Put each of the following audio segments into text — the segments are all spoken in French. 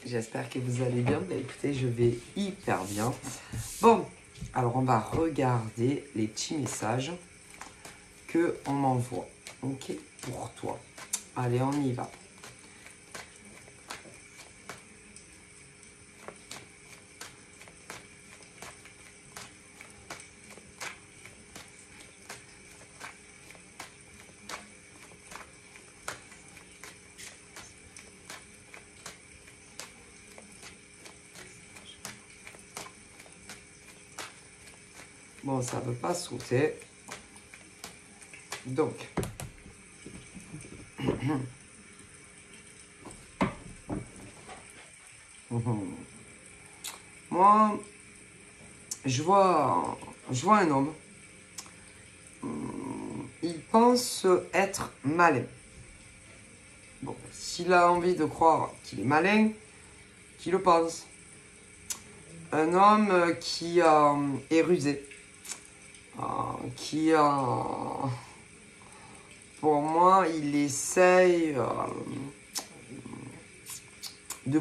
J'espère que vous allez bien. Bah, écoutez, je vais hyper bien. Bon, alors on va regarder les petits messages que on m'envoie. Ok, pour toi. Allez, on y va. Bon, ça ne veut pas sauter. Donc, moi, je vois un homme. Il pense être malin. Bon, s'il a envie de croire qu'il est malin, qu'il le pense. Un homme qui est rusé. Qui, pour moi, il essaye de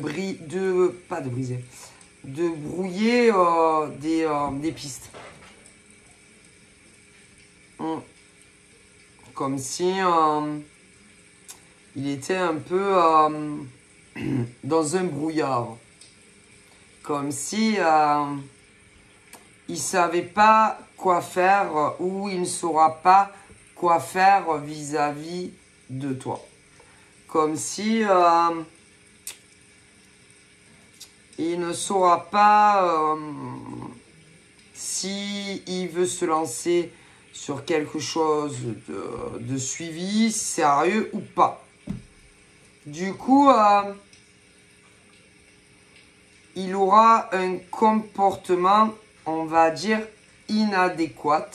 brouiller des pistes. Comme si il était un peu dans un brouillard. Comme si il savait pas quoi faire ou il ne saura pas quoi faire vis-à-vis de toi. Comme si il ne saura pas si il veut se lancer sur quelque chose de suivi, sérieux ou pas. Du coup, il aura un comportement, on va dire, inadéquat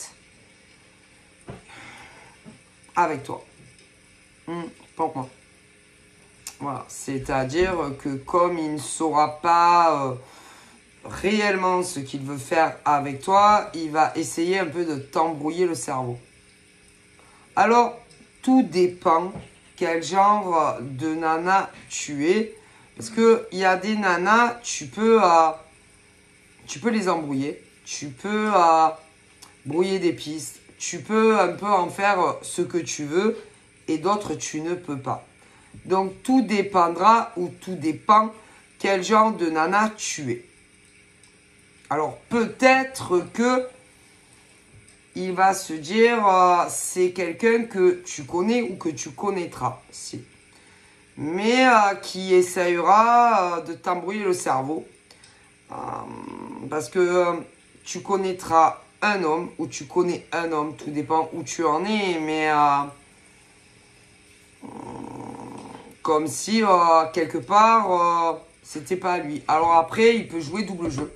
avec toi. Pour moi. Voilà. C'est-à-dire que comme il ne saura pas réellement ce qu'il veut faire avec toi, il va essayer un peu de t'embrouiller le cerveau. Alors, tout dépend quel genre de nana tu es. Parce qu'il y a des nanas, tu peux les embrouiller. Tu peux brouiller des pistes. Tu peux un peu en faire ce que tu veux. Et d'autres, tu ne peux pas. Donc, tout dépendra ou tout dépend quel genre de nana tu es. Alors, peut-être que il va se dire c'est quelqu'un que tu connais ou que tu connaîtras. Si. Mais qui essayera de t'embrouiller le cerveau. Parce que tu connaîtras un homme ou tu connais un homme, tout dépend où tu en es, mais comme si quelque part c'était pas lui. Alors après, il peut jouer double jeu.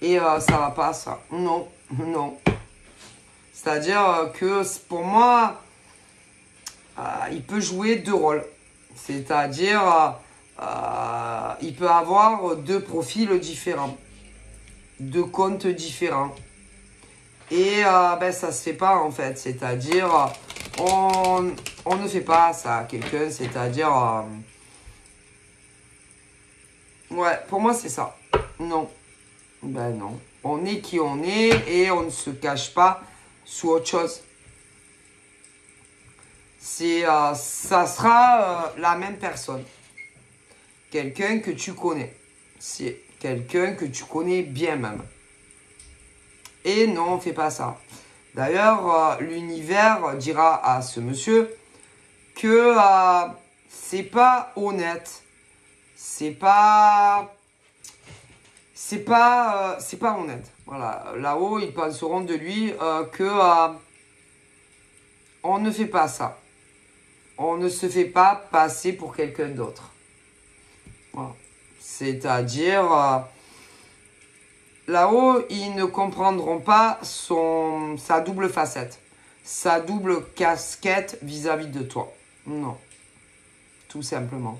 Et ça va pas, ça. Non, non. C'est-à-dire que pour moi, il peut jouer deux rôles. C'est-à-dire, il peut avoir deux profils différents. Deux comptes différents. Et ça se fait pas en fait. C'est-à-dire, on ne fait pas ça à quelqu'un. C'est-à-dire, ouais, pour moi c'est ça. Non. Ben non. On est qui on est et on ne se cache pas sous autre chose. Ça sera la même personne. Quelqu'un que tu connais. C'est quelqu'un que tu connais bien même. Et non, on ne fait pas ça. D'ailleurs, l'univers dira à ce monsieur que c'est pas honnête. C'est pas honnête. Voilà. Là-haut, ils penseront de lui que on ne fait pas ça. On ne se fait pas passer pour quelqu'un d'autre. Voilà. C'est-à-dire, là-haut, ils ne comprendront pas sa double facette. Sa double casquette vis-à-vis de toi. Non. Tout simplement.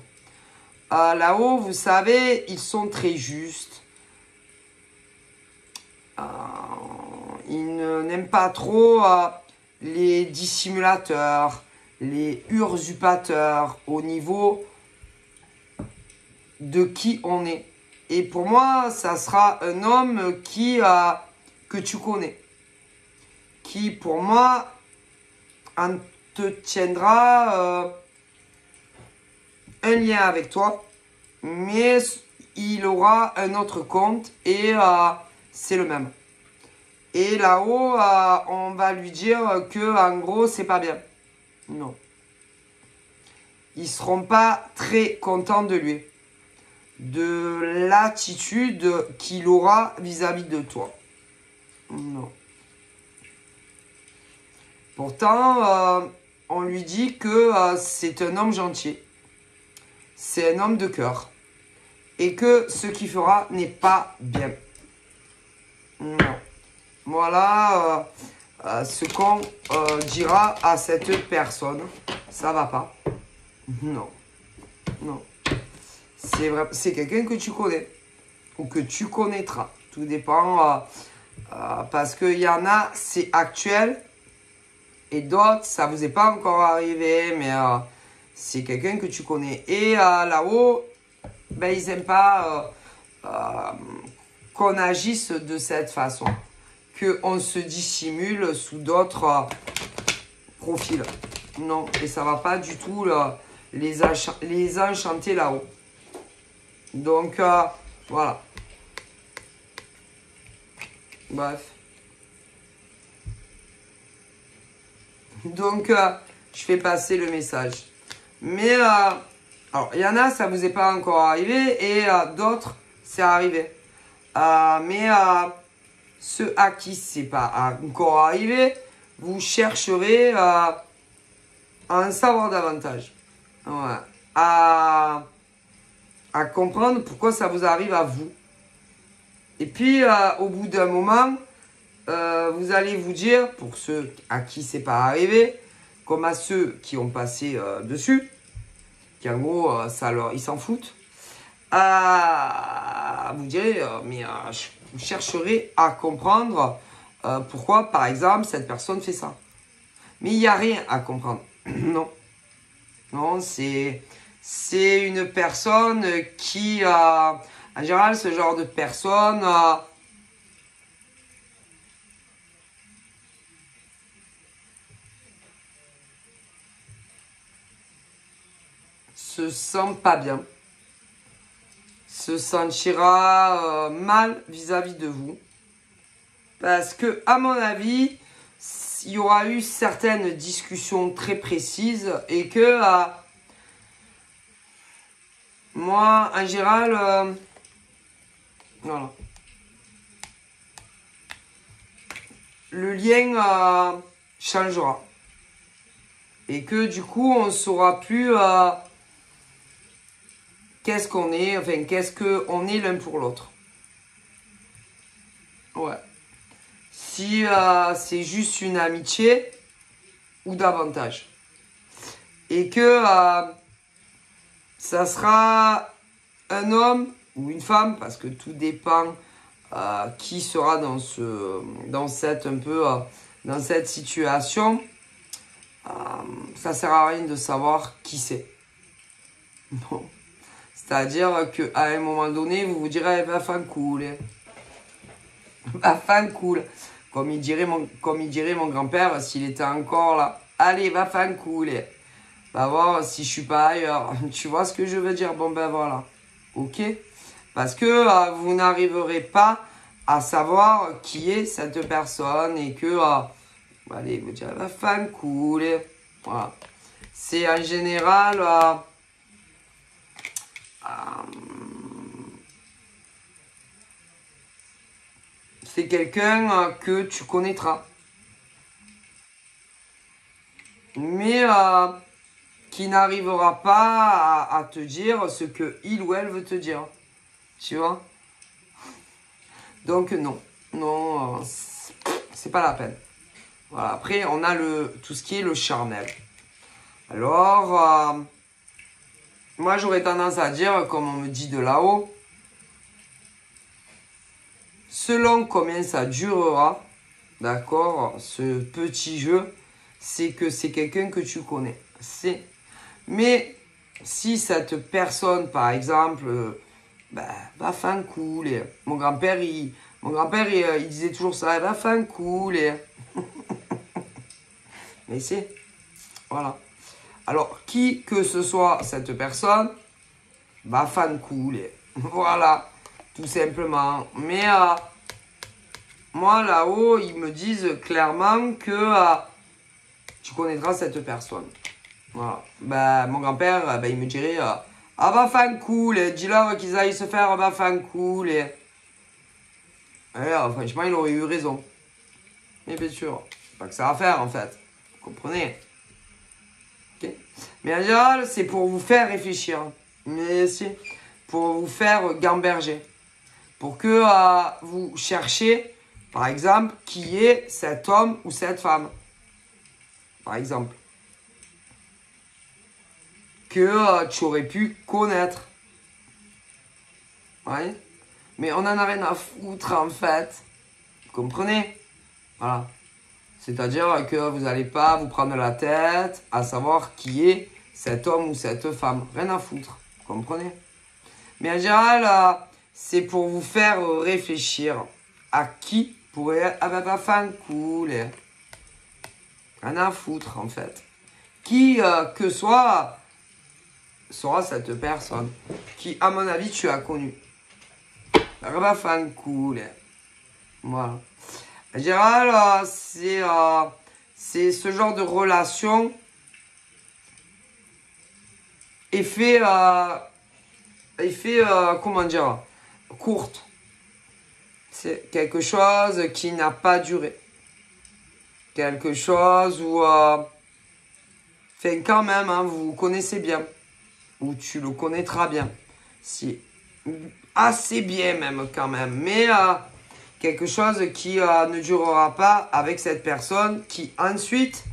Là-haut, vous savez, ils sont très justes. Ils n'aiment pas trop les dissimulateurs, les usurpateurs au niveau de qui on est. Et pour moi, ça sera un homme que tu connais. Qui, pour moi, entretiendra un lien avec toi. Mais il aura un autre compte et c'est le même. Et là-haut, on va lui dire que en gros, c'est pas bien. Non. Ils seront pas très contents de lui. De l'attitude qu'il aura vis-à-vis de toi. Non. Pourtant, on lui dit que c'est un homme gentil. C'est un homme de cœur. Et que ce qu'il fera n'est pas bien. Non. Voilà ce qu'on dira à cette personne. Ça va pas. Non. Non. C'est quelqu'un que tu connais. Ou que tu connaîtras. Tout dépend. Parce qu'il y en a, c'est actuel. Et d'autres, ça vous est pas encore arrivé. Mais c'est quelqu'un que tu connais. Et là-haut, ben, ils n'aiment pas qu'on agisse de cette façon. Qu'on se dissimule sous d'autres profils. Non, et ça va pas du tout les enchanter là-haut. Donc, voilà. Bref. Donc, je fais passer le message. Mais, alors, il y en a, ça vous est pas encore arrivé. Et d'autres, c'est arrivé. Mais ceux à qui c'est pas encore arrivé, vous chercherez à en savoir davantage. Ouais. À comprendre pourquoi ça vous arrive à vous. Et puis, au bout d'un moment, vous allez vous dire, pour ceux à qui c'est pas arrivé, comme à ceux qui ont passé dessus, qui en gros, ils s'en foutent, vous direz, mais je chercherai à comprendre pourquoi, par exemple, cette personne fait ça. Mais il n'y a rien à comprendre. Non. Non, c'est une personne qui, en général, ce genre de personne se sent pas bien, se sentira mal vis-à-vis de vous. Parce que, à mon avis, il y aura eu certaines discussions très précises et que moi, en général, voilà. Le lien changera. Et que du coup, on ne saura plus qu'est-ce qu'on est, enfin, qu'est-ce qu'on est l'un pour l'autre. Ouais. Si c'est juste une amitié ou davantage. Et que ça sera un homme ou une femme, parce que tout dépend qui sera dans cette situation. Ça sert à rien de savoir qui c'est. Non. C'est-à-dire qu'à un moment donné, vous vous direz, va fan cool. Va fan cool. Comme il dirait mon grand-père s'il était encore là. Allez, va fan cool. Va voir si je suis pas ailleurs. Tu vois ce que je veux dire? Bon ben voilà. Ok? Parce que vous n'arriverez pas à savoir qui est cette personne et que allez, vous direz, va fan cool. Voilà. C'est en général c'est quelqu'un que tu connaîtras. Mais qui n'arrivera pas à te dire ce que il ou elle veut te dire. Tu vois? Donc non. Non, c'est pas la peine. Voilà. Après, on a tout ce qui est le charnel. Alors, moi j'aurais tendance à dire, comme on me dit de là-haut, selon combien ça durera, d'accord, ce petit jeu, c'est que c'est quelqu'un que tu connais. Mais si cette personne, par exemple, va faire un coup, mon grand-père, il disait toujours ça, va faire un coup, mais c'est, voilà. Alors, qui que ce soit cette personne, va faire un coup, voilà, tout simplement. Mais moi, là-haut, ils me disent clairement que tu connaîtras cette personne. Voilà. Mon grand-père, il me dirait va faire un coup, dis-leur qu'ils aillent se faire, va faire un coup. Franchement, il aurait eu raison. Mais bien sûr, pas que ça à faire en fait. Vous comprenez? Okay. Mais en général, c'est pour vous faire réfléchir. Mais si, pour vous faire gamberger. Pour que vous cherchiez, par exemple, qui est cet homme ou cette femme. Par exemple. Que tu aurais pu connaître. Ouais. Mais on en a rien à foutre en fait. Vous comprenez? Voilà. C'est-à-dire que vous n'allez pas vous prendre la tête à savoir qui est cet homme ou cette femme. Rien à foutre. Vous comprenez? Mais en général, c'est pour vous faire réfléchir à qui pourrait pas faire un coup. Rien à foutre en fait. Qui que soit sera cette personne qui, à mon avis, tu as connu. Va faire un coup. Voilà. En général, c'est ce genre de relation est fait, comment dire, courte. C'est quelque chose qui n'a pas duré. Quelque chose où, quand même, hein, vous connaissez bien. Ou tu le connaîtras bien. Si, assez bien même quand même. Mais quelque chose qui ne durera pas avec cette personne qui ensuite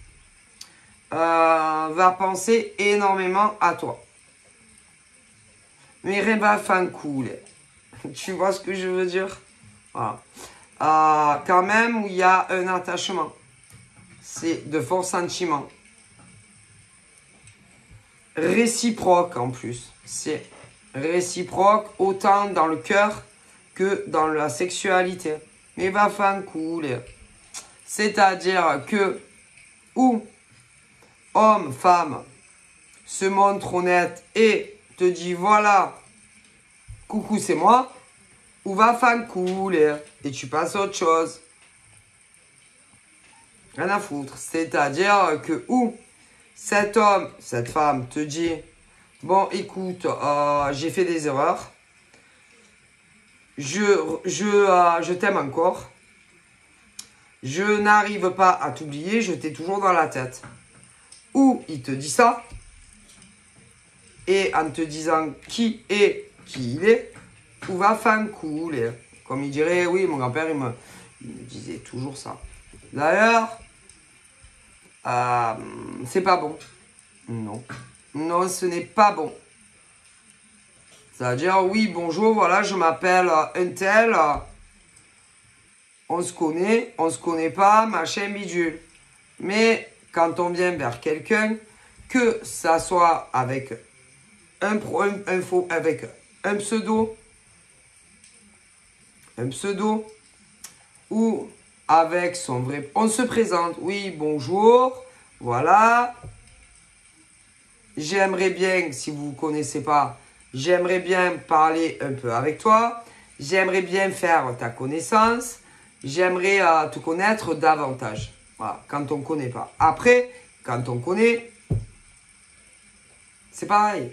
va penser énormément à toi. Mais rien va faire cool. Tu vois ce que je veux dire? Voilà. Quand même où il y a un attachement. C'est de forts sentiments. Réciproque en plus. C'est réciproque autant dans le cœur que dans la sexualité. Mais va faire cool. C'est-à-dire que où homme, femme se montre honnête et te dit voilà, coucou c'est moi, ou va faire cool et tu passes à autre chose. Rien à foutre. C'est-à-dire que où cet homme, cette femme te dit bon écoute, j'ai fait des erreurs, je t'aime encore, je n'arrive pas à t'oublier, je t'ai toujours dans la tête. Ou il te dit ça, et en te disant qui est, qui il est, ou va faire cool. Comme il dirait, oui, mon grand-père, il me disait toujours ça. D'ailleurs, c'est pas bon. Non. Non, ce n'est pas bon. C'est-à-dire, oui, bonjour, voilà, je m'appelle un tel. On se connaît pas, machin bidule. Mais quand on vient vers quelqu'un, que ça soit avec avec un pseudo, ou avec son vrai... On se présente, oui, bonjour, voilà. J'aimerais bien, si vous ne connaissez pas, j'aimerais bien parler un peu avec toi. J'aimerais bien faire ta connaissance. J'aimerais te connaître davantage. Voilà, quand on ne connaît pas. Après, quand on connaît, c'est pareil.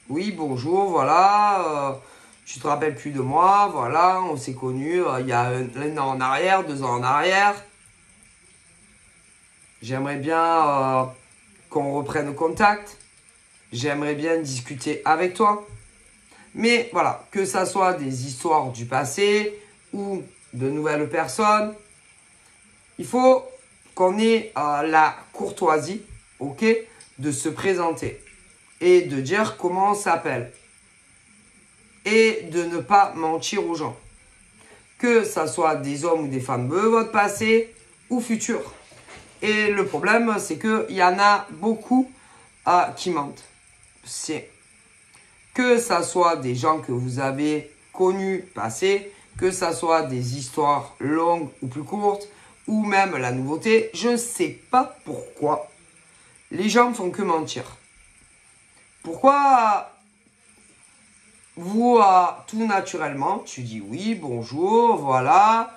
Oui, bonjour, voilà. Tu te rappelles plus de moi, voilà. On s'est connus il y a un an en arrière, 2 ans en arrière. J'aimerais bien qu'on reprenne contact. J'aimerais bien discuter avec toi. Mais voilà, que ça soit des histoires du passé ou de nouvelles personnes, il faut qu'on ait la courtoisie, ok, de se présenter et de dire comment on s'appelle et de ne pas mentir aux gens. Que ça soit des hommes ou des femmes de votre passé ou futur. Et le problème, c'est qu'il y en a beaucoup qui mentent. c'est que ça soit des gens que vous avez connus, passés, que ça soit des histoires longues ou plus courtes, ou même la nouveauté, je ne sais pas pourquoi les gens ne font que mentir. Pourquoi vous, tout naturellement, tu dis oui, bonjour, voilà,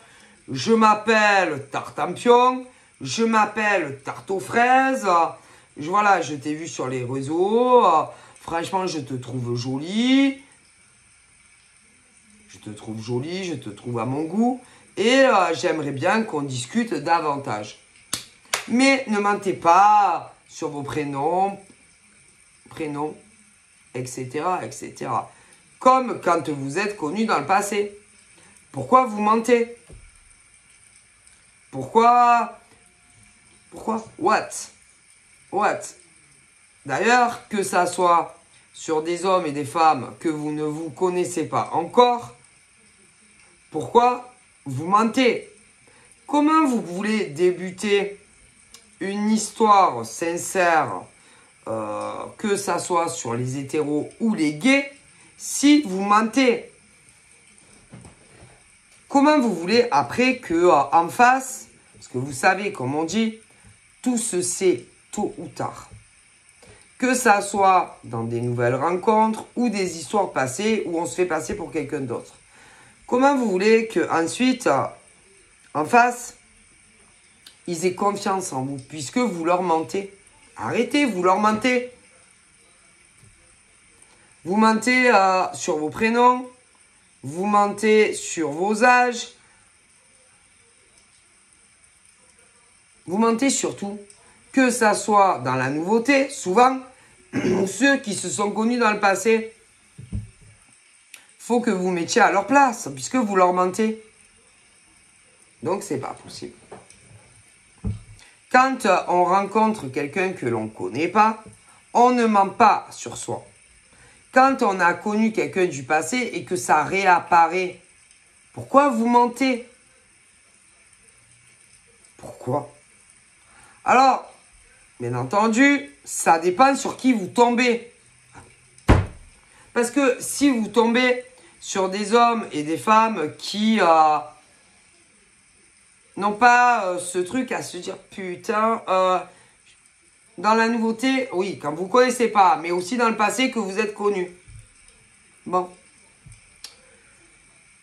je m'appelle Tartampion, je m'appelle Tarte aux fraises, voilà, je t'ai vu sur les réseaux, franchement, je te trouve jolie, je te trouve à mon goût, et j'aimerais bien qu'on discute davantage. Mais ne mentez pas sur vos prénoms, etc., etc. Comme quand vous êtes connu dans le passé. Pourquoi vous mentez? Pourquoi? What? D'ailleurs, que ça soit sur des hommes et des femmes que vous ne vous connaissez pas encore, pourquoi vous mentez? Comment vous voulez débuter une histoire sincère, que ça soit sur les hétéros ou les gays, si vous mentez? Comment vous voulez après que en face, parce que vous savez, comme on dit, tout se sait tôt ou tard. Que ça soit dans des nouvelles rencontres ou des histoires passées où on se fait passer pour quelqu'un d'autre. Comment vous voulez que ensuite, en face, ils aient confiance en vous, puisque vous leur mentez? Arrêtez, vous leur mentez. Vous mentez sur vos prénoms, vous mentez sur vos âges, vous mentez surtout, que ça soit dans la nouveauté, souvent, ceux qui se sont connus dans le passé, faut que vous mettiez à leur place, puisque vous leur mentez. Donc, c'est pas possible. Quand on rencontre quelqu'un que l'on ne connaît pas, on ne ment pas sur soi. Quand on a connu quelqu'un du passé et que ça réapparaît, pourquoi vous mentez? Pourquoi? Alors, bien entendu, ça dépend sur qui vous tombez. Parce que si vous tombez sur des hommes et des femmes qui n'ont pas ce truc à se dire putain, dans la nouveauté, oui, quand vous ne connaissez pas, mais aussi dans le passé que vous êtes connu. Bon.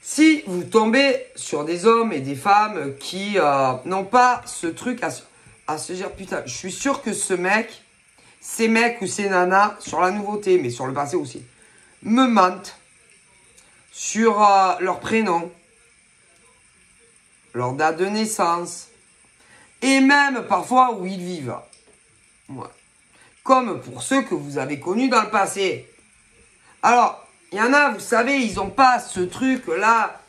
Si vous tombez sur des hommes et des femmes qui n'ont pas ce truc à se dire putain, je suis sûr que ces mecs ou ces nanas, sur la nouveauté, mais sur le passé aussi, me mentent sur leur prénom, leur date de naissance, et même parfois où ils vivent. Ouais. Comme pour ceux que vous avez connus dans le passé. Alors, il y en a, vous savez, ils n'ont pas ce truc-là.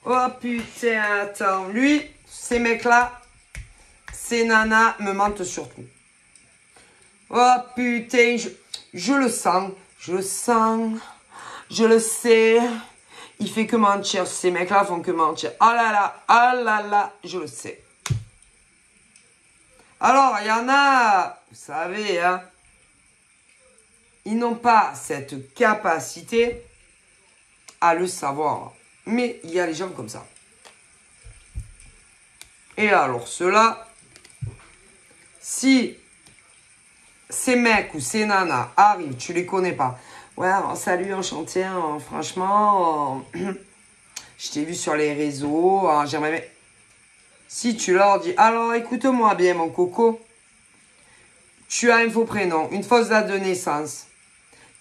Oh putain, attends, lui, ces mecs-là, ces nanas me mentent surtout. Oh putain, je le sens, je le sais. Il fait que mentir, ces mecs-là font que mentir. Oh là là, je le sais. Alors, il y en a, vous savez, hein, ils n'ont pas cette capacité à le savoir. Mais il y a des gens comme ça. Et alors, ceux-là, si ces mecs ou ces nanas arrivent, tu les connais pas. Ouais, salut, enchanté, hein, franchement, je t'ai vu sur les réseaux, hein, j'aimerais bien... Si tu leur dis, alors écoute-moi bien mon coco, tu as un faux prénom, une fausse date de naissance,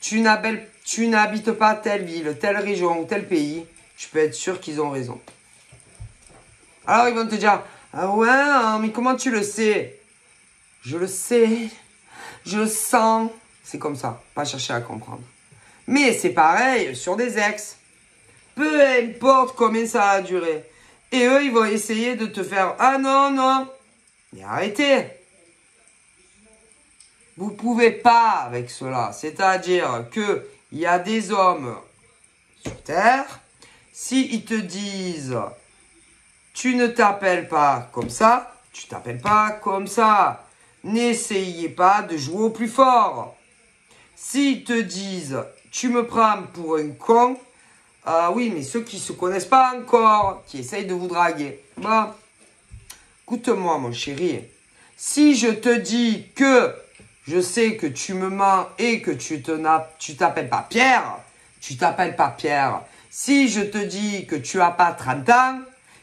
tu n'habites pas telle ville, telle région ou tel pays, je peux être sûr qu'ils ont raison. Alors ils vont te dire, ah ouais, hein, mais comment tu le sais? Je le sais, je le sens. C'est comme ça, pas chercher à comprendre. Mais c'est pareil sur des ex. Peu importe combien ça a duré. Et eux, ils vont essayer de te faire, ah non, non. Mais arrêtez. Vous ne pouvez pas avec cela. C'est-à-dire qu'il y a des hommes sur Terre, s'ils te disent, tu ne t'appelles pas comme ça, tu t'appelles pas comme ça. N'essayez pas de jouer au plus fort. S'ils te disent, tu me prends pour un con, oui, mais ceux qui ne se connaissent pas encore, qui essayent de vous draguer. Bon, écoute-moi, mon chéri. Si je te dis que je sais que tu me mens et que tu t'appelles pas Pierre, tu t'appelles pas Pierre. Si je te dis que tu n'as pas 30 ans,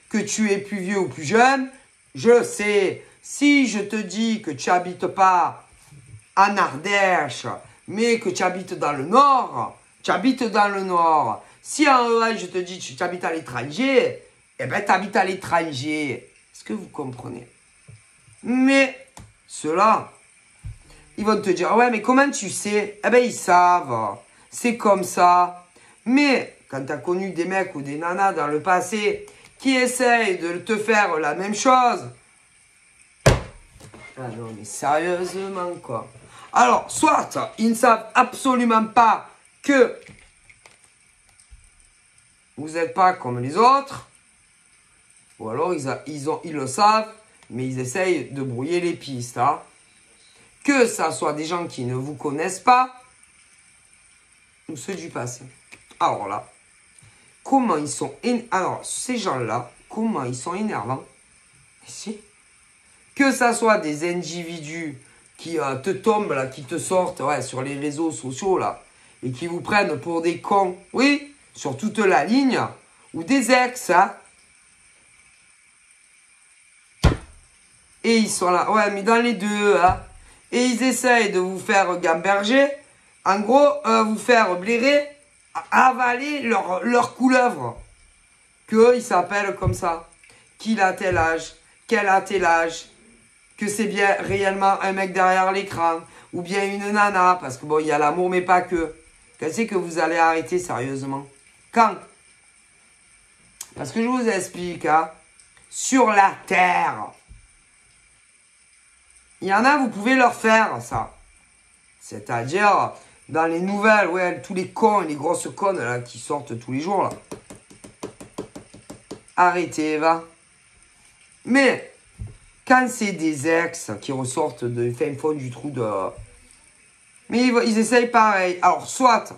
que tu es plus vieux ou plus jeune, je sais. Si je te dis que tu habites pas en Ardèche, mais que tu habites dans le Nord, tu habites dans le Nord. Si en vrai, je te dis que tu habites à l'étranger, eh ben, tu habites à l'étranger. Est-ce que vous comprenez? Mais ceux-là, ils vont te dire, ouais, mais comment tu sais? Eh ben, ils savent. C'est comme ça. Mais quand tu as connu des mecs ou des nanas dans le passé qui essayent de te faire la même chose, ah non, mais sérieusement, quoi. Alors, soit ils ne savent absolument pas que vous n'êtes pas comme les autres, ou alors ils le savent, mais ils essayent de brouiller les pistes. Hein. Que ça soit des gens qui ne vous connaissent pas, ou ceux du passé. Alors là, comment ils sont... Alors, ces gens-là, comment ils sont énervants. Ici. Que ça soit des individus qui te tombent, là, qui te sortent sur les réseaux sociaux, là, et qui vous prennent pour des cons, oui, sur toute la ligne, ou des ex, hein. Et ils sont là, ouais, mais dans les deux, hein. Et ils essayent de vous faire gamberger, en gros, vous faire blairer, avaler leur couleuvre. Qu'eux, ils s'appellent comme ça. Qu'il a tel âge, quel a tel âge, que c'est bien réellement un mec derrière l'écran, ou bien une nana, parce que bon, il y a l'amour, mais pas que. Quand c'est que vous allez arrêter sérieusement? Quand? Parce que je vous explique, hein, sur la terre, il y en a, vous pouvez leur faire ça. C'est-à-dire, dans les nouvelles, ouais, tous les cons et les grosses connes là, qui sortent tous les jours, là. Arrêtez, va. Mais, quand c'est des ex qui ressortent de fin fond du trou de... Mais ils essayent pareil. Alors, soit,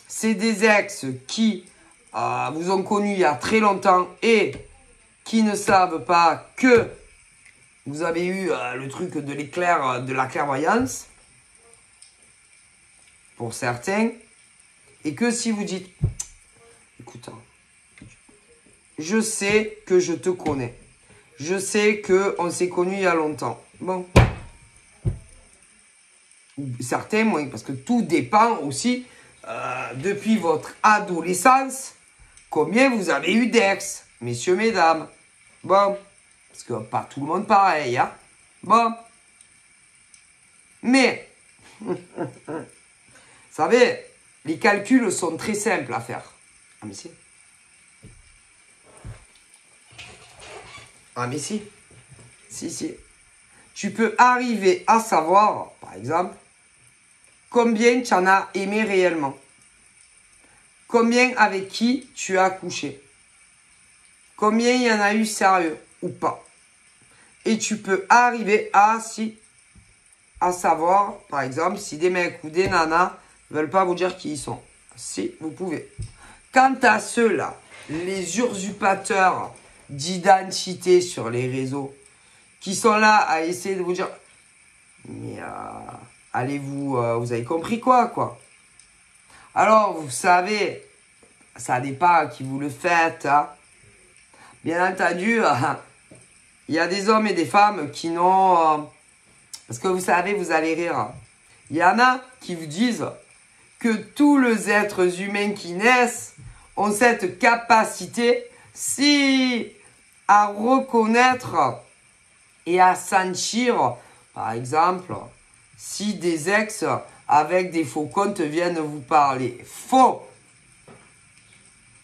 c'est des ex qui vous ont connu il y a très longtemps et qui ne savent pas que vous avez eu le truc de l'éclair, de la clairvoyance, pour certains, et que si vous dites, écoute, je sais que je te connais, je sais qu'on s'est connus il y a longtemps, bon, certains moins, parce que tout dépend aussi, depuis votre adolescence, combien vous avez eu d'ex, messieurs, mesdames, bon, parce que pas tout le monde pareil, hein, bon, mais, vous savez, les calculs sont très simples à faire. Ah mais si. Ah mais si. Si. Tu peux arriver à savoir, par exemple, combien tu en as aimé réellement. Combien avec qui tu as couché. Combien il y en a eu sérieux ou pas. Et tu peux arriver à savoir, par exemple, si des mecs ou des nanas veulent pas vous dire qui ils sont. Si, vous pouvez. Quant à ceux-là, les usurpateurs d'identité sur les réseaux, qui sont là à essayer de vous dire, mais allez-vous, vous avez compris quoi. Alors, vous savez, ça dépend à qui vous le faites. Hein. Bien entendu, il y a des hommes et des femmes qui n'ont... parce que vous savez, vous allez rire. Il y en a qui vous disent que tous les êtres humains qui naissent ont cette capacité à reconnaître et à sentir, par exemple, si des ex avec des faux comptes viennent vous parler. Faux!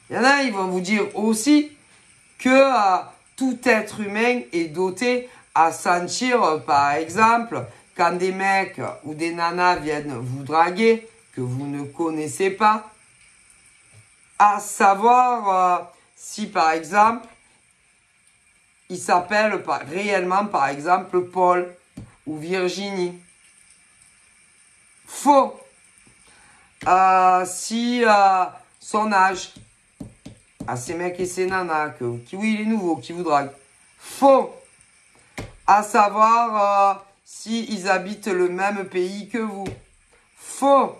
Il y en a, ils vont vous dire aussi que tout être humain est doté à sentir, par exemple, quand des mecs ou des nanas viennent vous draguer, que vous ne connaissez pas, à savoir si, par exemple, il s'appelle réellement, par exemple, Paul ou Virginie. Faux. Si son âge, à ces mecs et ces nanas, qui oui, il est nouveau, qui vous drague. Faux. À savoir si ils habitent le même pays que vous. Faux.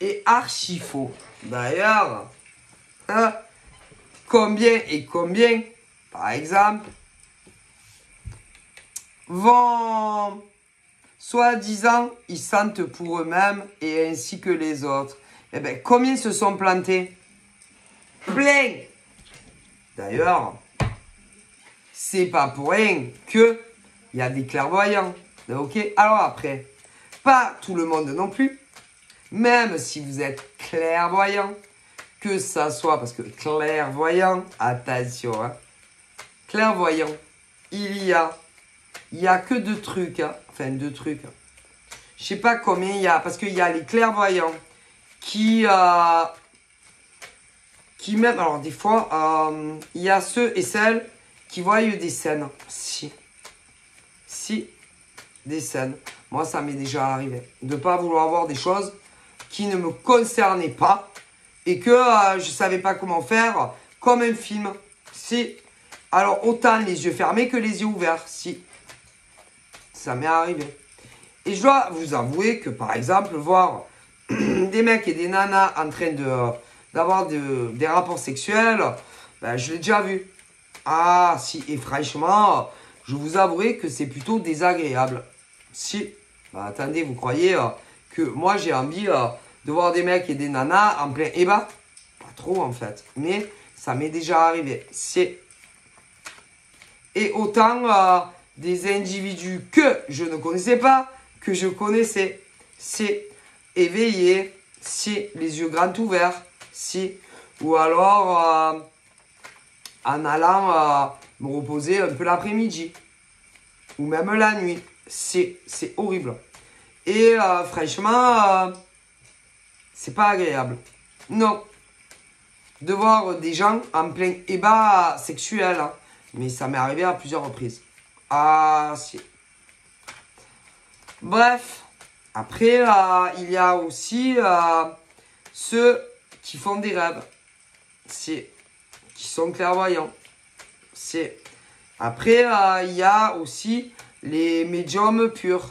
Et archi faux. D'ailleurs, combien et combien, par exemple, vont, soi-disant, ils sentent pour eux-mêmes et ainsi que les autres. Eh bien, combien se sont plantés? Plein. D'ailleurs, c'est pas pour rien que il y a des clairvoyants. Ok? Alors après, pas tout le monde non plus. Même si vous êtes clairvoyant, que ça soit, parce que clairvoyant, attention, hein, clairvoyant, il y a que deux trucs, hein, enfin deux trucs. Je sais pas combien il y a, parce qu'il y a les clairvoyants qui même, alors des fois, il y a ceux et celles qui voient des scènes. Si, des scènes. Moi, ça m'est déjà arrivé de ne pas vouloir voir des choses qui ne me concernaient pas et que je ne savais pas comment faire, comme un film. Si. Alors, autant les yeux fermés que les yeux ouverts. Si. Ça m'est arrivé. Et je dois vous avouer que, par exemple, voir des mecs et des nanas en train d'avoir des rapports sexuels, ben, je l'ai déjà vu. Ah, si. Et franchement, je vous avouerai que c'est plutôt désagréable. Si. Ben, attendez, vous croyez que moi, j'ai envie de voir des mecs et des nanas en plein ébat? Pas trop, en fait. Mais ça m'est déjà arrivé. Si. Et autant des individus que je ne connaissais pas, que je connaissais. Si. Éveillés. Si. Les yeux grands ouverts. Si. Ou alors, en allant me reposer un peu l'après-midi. Ou même la nuit. C'est horrible. Et franchement, c'est pas agréable. Non. De voir des gens en plein ébat sexuel. Hein. Mais ça m'est arrivé à plusieurs reprises. Ah, si. Bref. Après, il y a aussi ceux qui font des rêves. C'est. Qui sont clairvoyants. C'est. Après, il y a aussi les médiums purs.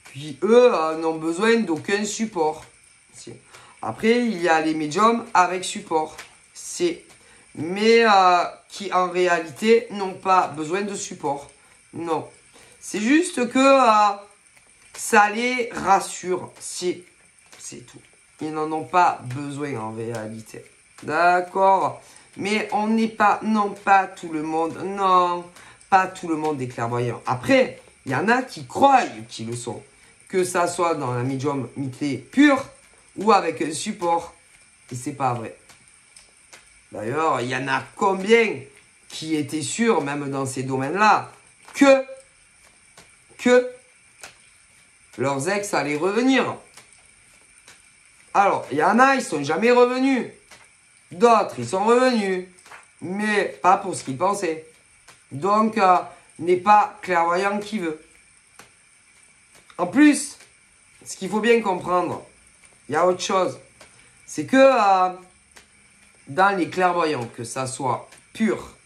Puis eux n'ont besoin d'aucun support. Après, il y a les médiums avec support. Mais qui en réalité n'ont pas besoin de support. Non. C'est juste que ça les rassure. C'est tout. Ils n'en ont pas besoin en réalité. D'accord. Mais on n'est pas, non, pas tout le monde. Non, pas tout le monde est clairvoyant. Après, il y en a qui croient qu'ils le sont. Que ça soit dans la médiumnité pure ou avec un support. Et c'est pas vrai. D'ailleurs, il y en a combien qui étaient sûrs, même dans ces domaines-là, que leurs ex allaient revenir. Alors, il y en a, ils sont jamais revenus. D'autres, ils sont revenus. Mais pas pour ce qu'ils pensaient. Donc, n'est pas clairvoyant qui veut. En plus, ce qu'il faut bien comprendre, il y a autre chose. C'est que dans les clairvoyants, que ça soit pur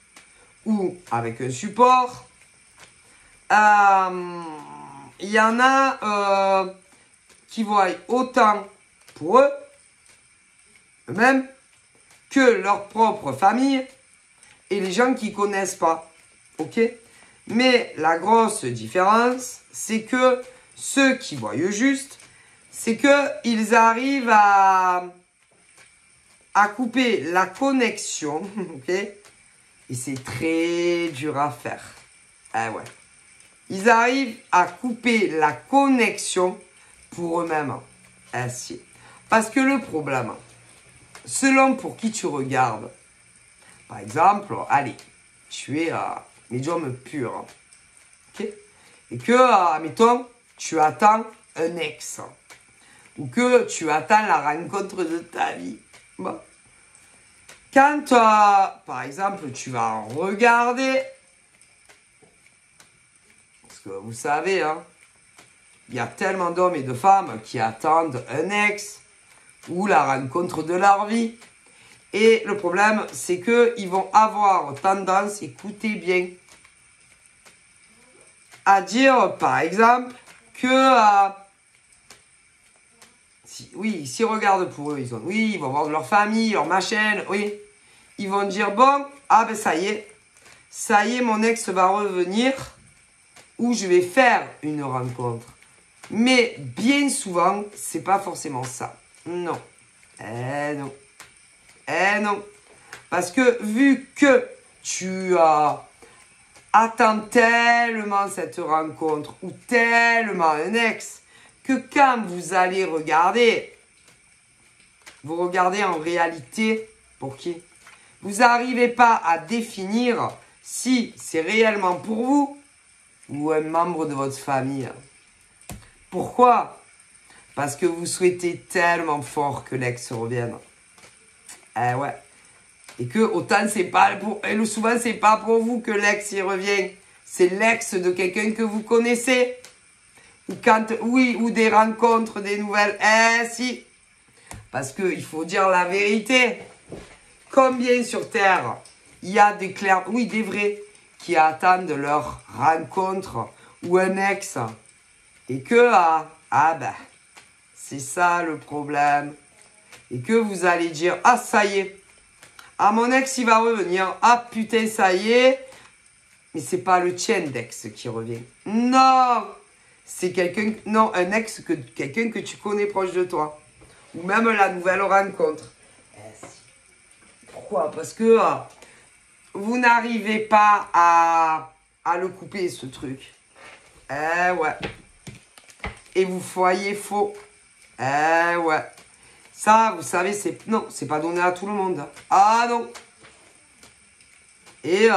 ou avec un support, il y en a qui voient autant pour eux, eux-mêmes, que leur propre famille et les gens qui ne connaissent pas. Ok? Mais la grosse différence, c'est que ceux qui voient juste, c'est qu'ils arrivent à couper la connexion. Ok? Et c'est très dur à faire. Ah ouais. Ils arrivent à couper la connexion pour eux-mêmes. Ainsi. Parce que le problème, selon pour qui tu regardes, par exemple, allez, tu es médium pur. Ok? Et que, admettons, tu attends un ex. Ou que tu attends la rencontre de ta vie. Bon. Quand, par exemple, tu vas regarder, parce que vous savez, hein, il y a tellement d'hommes et de femmes qui attendent un ex ou la rencontre de leur vie. Et le problème, c'est qu'ils vont avoir tendance, écoutez bien, à dire, par exemple, que... oui, s'ils regardent pour eux, ils vont voir de leur famille, leur machin, oui. Ils vont dire, bon, ah ben ça y est, mon ex va revenir, ou je vais faire une rencontre. Mais bien souvent, c'est pas forcément ça. Non. Non. Non. Parce que vu que tu attends tellement cette rencontre ou tellement un ex que quand vous allez regarder, vous regardez en réalité pour qui? Vous n'arrivez pas à définir si c'est réellement pour vous ou un membre de votre famille. Pourquoi? Parce que vous souhaitez tellement fort que l'ex revienne. Ouais. Et que autant c'est pas pour... Et souvent c'est pas pour vous que l'ex y revient. C'est l'ex de quelqu'un que vous connaissez. Ou quand... Oui, ou des rencontres, des nouvelles. Si. Parce qu'il faut dire la vérité. Combien sur Terre il y a des clairs... Oui, des vrais. Qui attendent leur rencontre. Ou un ex. Et que... c'est ça le problème. Et que vous allez dire, ah ça y est, ah mon ex il va revenir, ah putain ça y est, mais c'est pas le tien d'ex qui revient. Non, c'est quelqu'un, non, un ex, quelqu'un que tu connais proche de toi. Ou même la nouvelle rencontre. Pourquoi? Parce que vous n'arrivez pas à le couper ce truc. Ouais. Et vous voyez faux. Ouais. Ça, vous savez, c'est pas donné à tout le monde. Ah non. Et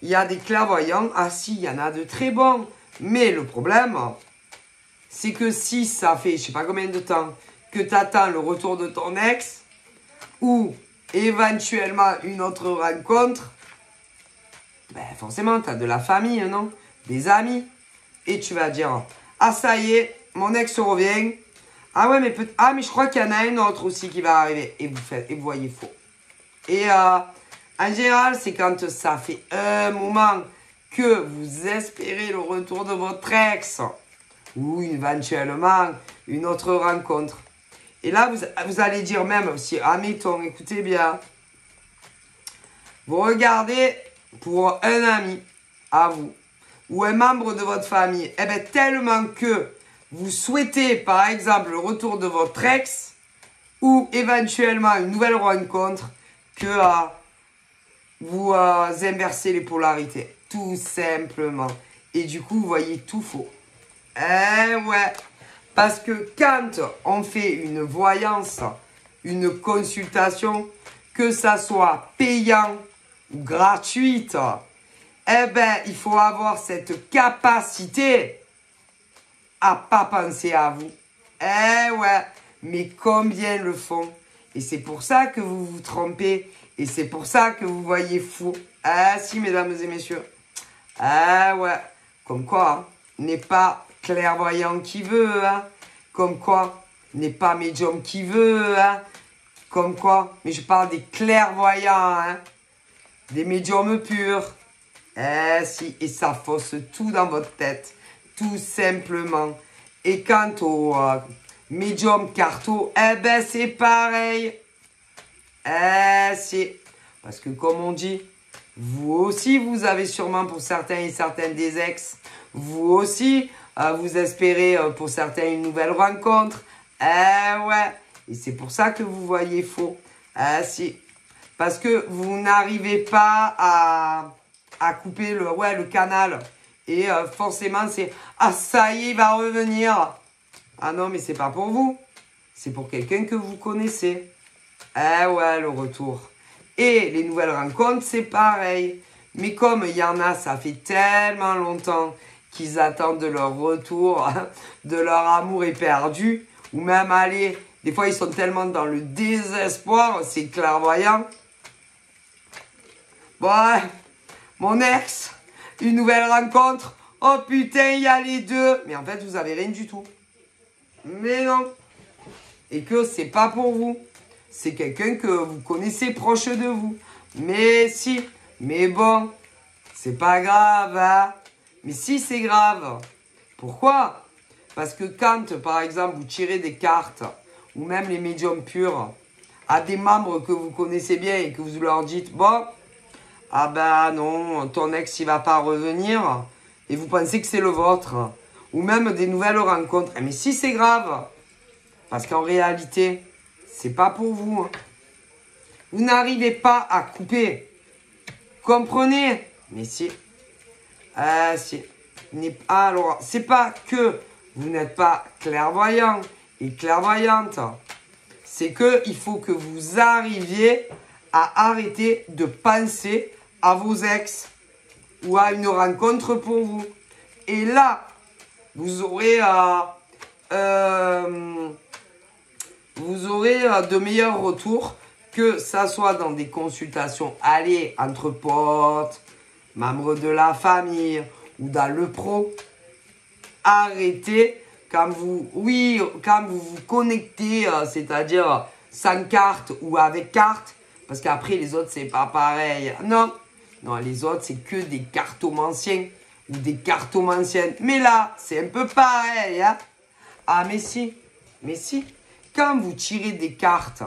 il y a des clairvoyants. Ah si, il y en a de très bons. Mais le problème, c'est que si ça fait, je sais pas combien de temps, que tu attends le retour de ton ex, ou éventuellement une autre rencontre, ben forcément, tu as de la famille, non? Des amis. Et tu vas dire, ah ça y est, mon ex revient. Ah ouais, mais mais je crois qu'il y en a un autre aussi qui va arriver. Et vous voyez faux. Et en général, c'est quand ça fait un moment que vous espérez le retour de votre ex. Ou éventuellement une autre rencontre. Et là, vous allez dire même, si, admettons, écoutez bien. Vous regardez pour un ami à vous. Ou un membre de votre famille. Eh bien, tellement que... vous souhaitez, par exemple, le retour de votre ex ou éventuellement une nouvelle rencontre que vous inversez les polarités. Tout simplement. Et du coup, vous voyez tout faux. Ouais. Parce que quand on fait une voyance, une consultation, que ça soit payant ou gratuite, eh ben, il faut avoir cette capacité à pas penser à vous. Ouais, mais combien le font? Et c'est pour ça que vous vous trompez. Et c'est pour ça que vous voyez faux. Si, mesdames et messieurs. Ouais. Comme quoi, hein, n'est pas clairvoyant qui veut. Hein. Comme quoi, n'est pas médium qui veut. Hein. Comme quoi, mais je parle des clairvoyants. Hein. Des médiums purs. Si, et ça fausse tout dans votre tête. Tout simplement. Et quant au médium carto, eh ben c'est pareil. C'est parce que comme on dit, vous aussi vous avez sûrement pour certains et certaines des ex. Vous aussi vous espérez pour certains une nouvelle rencontre. Ouais. Et c'est pour ça que vous voyez faux. Si. Parce que vous n'arrivez pas à couper le canal. Et forcément, c'est « Ah, ça y est, il va revenir !» Ah non, mais c'est pas pour vous. C'est pour quelqu'un que vous connaissez. Ouais, le retour. Et les nouvelles rencontres, c'est pareil. Mais comme il y en a, ça fait tellement longtemps qu'ils attendent de leur retour, de leur amour éperdu. Ou même, allez, des fois, ils sont tellement dans le désespoir, c'est clairvoyant. Bon, mon ex... une nouvelle rencontre. Oh putain, il y a les deux. Mais en fait, vous avez rien du tout. Mais non. Et que c'est pas pour vous. C'est quelqu'un que vous connaissez proche de vous. Mais si. Mais bon. C'est pas grave, hein. Mais si, c'est grave. Pourquoi? Parce que quand, par exemple, vous tirez des cartes, ou même les médiums purs, à des membres que vous connaissez bien et que vous leur dites, bon, ah ben non, ton ex, il va pas revenir, et vous pensez que c'est le vôtre, ou même des nouvelles rencontres. Mais si, c'est grave. Parce qu'en réalité, c'est pas pour vous. Vous n'arrivez pas à couper. Comprenez? Mais si. Si. Alors, c'est pas que vous n'êtes pas clairvoyant et clairvoyante. C'est que il faut que vous arriviez à arrêter de penser à vos ex ou à une rencontre pour vous. Et là, vous aurez de meilleurs retours, que ça soit dans des consultations, allez, entre potes, membres de la famille ou dans le pro. Arrêtez quand vous vous connectez, c'est-à-dire sans carte ou avec carte, parce qu'après les autres c'est pas pareil. Non, les autres c'est que des cartomanciens ou des cartomanciennes. Mais là, c'est un peu pareil, hein. Ah mais si. Quand vous tirez des cartes,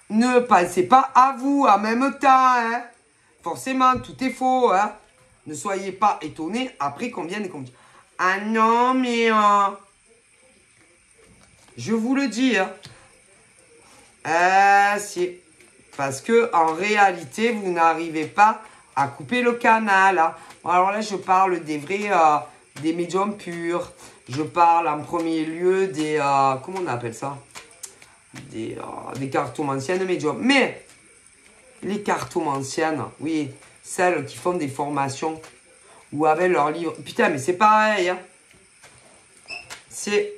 ne pensez pas à vous en même temps, hein. Forcément, tout est faux, hein. Ne soyez pas étonnés après qu'on vienne et qu'on dise « Ah non, mais... je vous le dis, hein. Si. Parce que en réalité, vous n'arrivez pas à couper le canal, hein. Alors là, je parle des vrais... des médiums purs. Je parle en premier lieu des... comment on appelle ça? Des cartomanciennes médiums. Mais les cartomanciennes, oui, celles qui font des formations ou avec leurs livres. Putain, mais c'est pareil, hein. C'est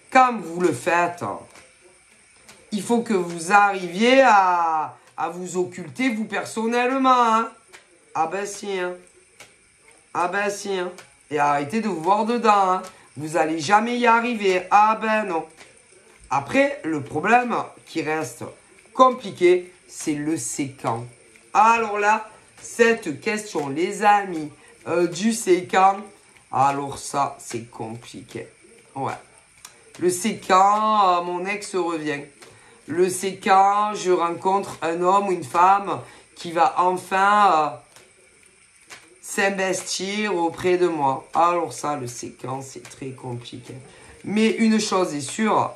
quand vous le faites, il faut que vous arriviez à vous occulter vous personnellement, hein. Ah ben si, hein. Ah ben si, hein. Et arrêtez de vous voir dedans, hein. Vous allez jamais y arriver. Ah ben non. Après, le problème qui reste compliqué, c'est le séquent. Alors là, cette question, les amis, du séquent, alors ça, c'est compliqué. Ouais. Le séquent, mon ex revient. Le séquent, je rencontre un homme ou une femme qui va enfin s'investir auprès de moi. Alors ça, le séquent, c'est très compliqué. Mais une chose est sûre,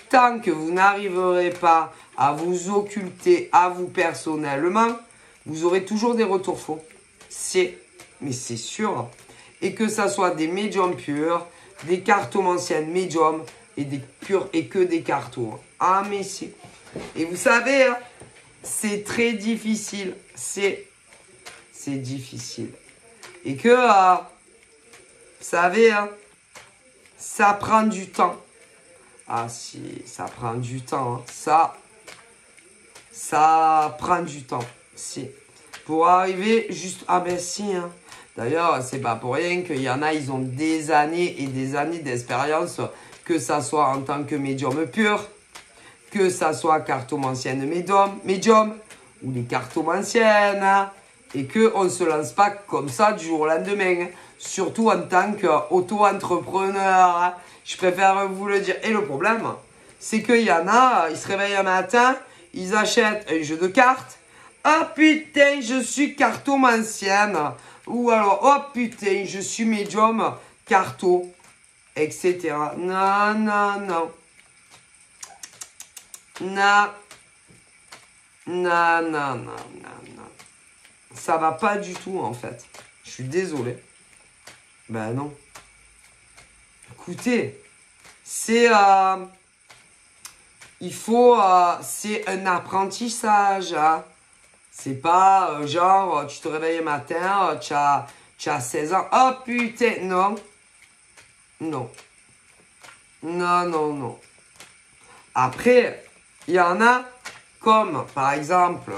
tant que vous n'arriverez pas à vous occulter à vous personnellement, vous aurez toujours des retours faux. Mais c'est sûr. Et que ça soit des médiums purs, des cartomanciennes médiums et des purs et que des cartos. Ah mais si. Et vous savez, hein, c'est très difficile. C'est difficile. Et que, vous savez, hein, ça prend du temps. Ah si, ça prend du temps. Hein. Ça prend du temps. Si. Pour arriver juste... Ah ben si. Hein. D'ailleurs, c'est pas pour rien qu'il y en a, ils ont des années et des années d'expérience, que ça soit en tant que médium pur, que ça soit cartomancienne médium, ou les cartomanciennes, hein, et qu'on ne se lance pas comme ça du jour au lendemain. Hein. Surtout en tant qu'auto-entrepreneur. Hein. Je préfère vous le dire. Et le problème, c'est qu'il y en a, ils se réveillent un matin, ils achètent un jeu de cartes. Ah putain, je suis cartomancienne. Ou alors, oh putain, je suis médium, carto, etc. Non. Non. Ça va pas du tout, en fait. Je suis désolé. Ben non. Écoutez, c'est... c'est un apprentissage, hein. C'est pas genre, tu te réveilles le matin, tu as 16 ans. Oh putain, non. Non. Après, il y en a comme, par exemple,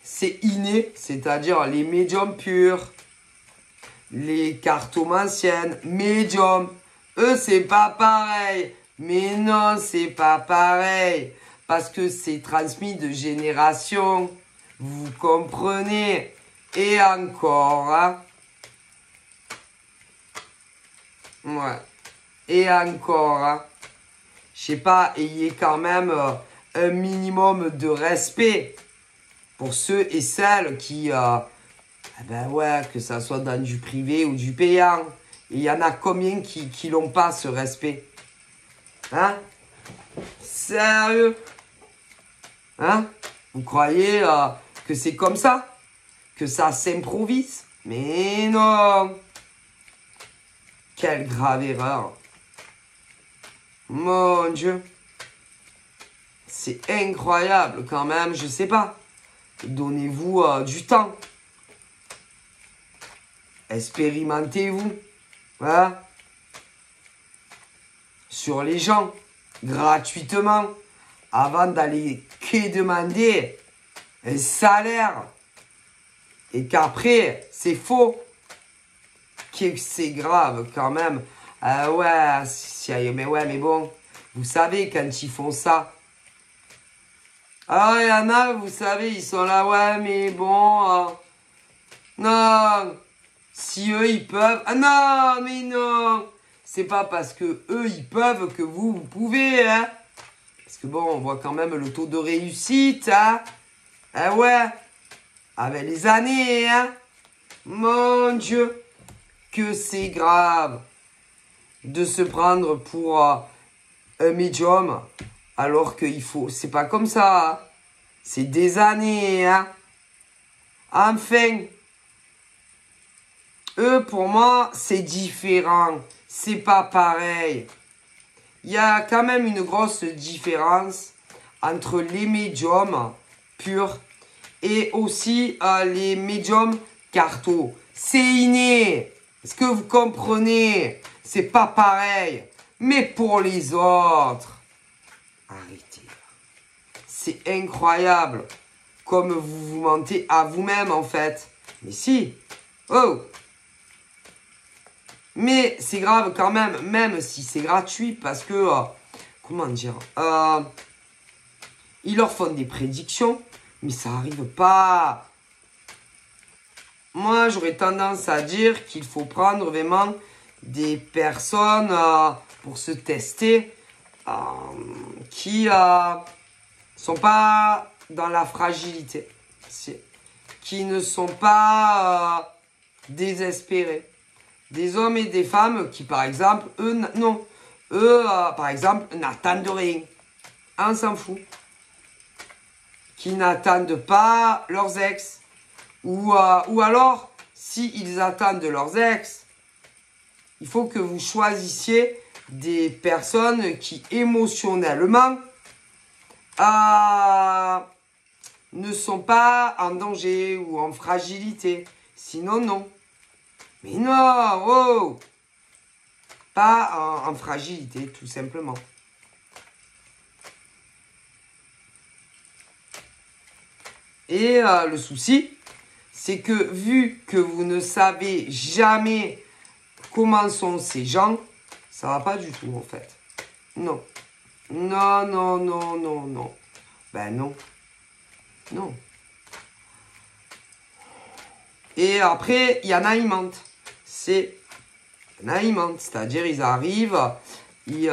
c'est inné, c'est-à-dire les médiums purs. les cartomanciennes, médiums. Eux, c'est pas pareil. Mais non, c'est pas pareil. Parce que c'est transmis de génération. Vous comprenez? Et encore, hein? Ouais. Et encore, hein? Je sais pas, ayez quand même un minimum de respect pour ceux et celles qui... ben ouais, que ça soit dans du privé ou du payant. Il y en a combien qui n'ont pas ce respect? Hein? Sérieux? Hein? Vous croyez que c'est comme ça? Que ça s'improvise? Mais non! Quelle grave erreur! Mon Dieu! C'est incroyable quand même, je sais pas. Donnez-vous du temps. Expérimentez-vous. Hein? Sur les gens. Gratuitement. Avant d'aller que demander un salaire. Et qu'après, c'est faux. Que c'est grave quand même. Ouais, mais ouais, mais bon. Vous savez, quand ils font ça. Alors, il y en a, vous savez, ils sont là, ouais, mais bon. Non. Si eux, ils peuvent. Ah non, mais non. C'est pas parce que eux, ils peuvent que vous pouvez, hein. Parce que bon, on voit quand même le taux de réussite, hein. Ah ouais. Avec les années, hein. Mon Dieu. Que c'est grave de se prendre pour un médium alors qu'il faut. C'est pas comme ça. Hein. C'est des années, hein. Enfin. Eux, pour moi, c'est différent. C'est pas pareil. Il y a quand même une grosse différence entre les médiums purs et aussi les médiums carto. C'est inné. Est-ce que vous comprenez? C'est pas pareil. Mais pour les autres, arrêtez. C'est incroyable. Comme vous vous mentez à vous-même, en fait. Mais si. Oh. Mais c'est grave quand même si c'est gratuit, parce que, comment dire, ils leur font des prédictions, mais ça n'arrive pas. Moi, j'aurais tendance à dire qu'il faut prendre vraiment des personnes pour se tester qui sont pas dans la fragilité, qui ne sont pas désespérés. Des hommes et des femmes qui, par exemple, eux, non. Eux, par exemple, n'attendent rien. On s'en fout. Qui n'attendent pas leurs ex. Ou alors, s'ils attendent leurs ex, il faut que vous choisissiez des personnes qui, émotionnellement, ne sont pas en danger ou en fragilité. Sinon, non. Mais non, oh! Pas en fragilité, tout simplement. Et le souci, c'est que vu que vous ne savez jamais comment sont ces gens, ça va pas du tout, en fait. Non. Non, non, non, non, non. Ben non. Non. Et après, il y en a, ils mentent. C'est-à-dire ils arrivent, ils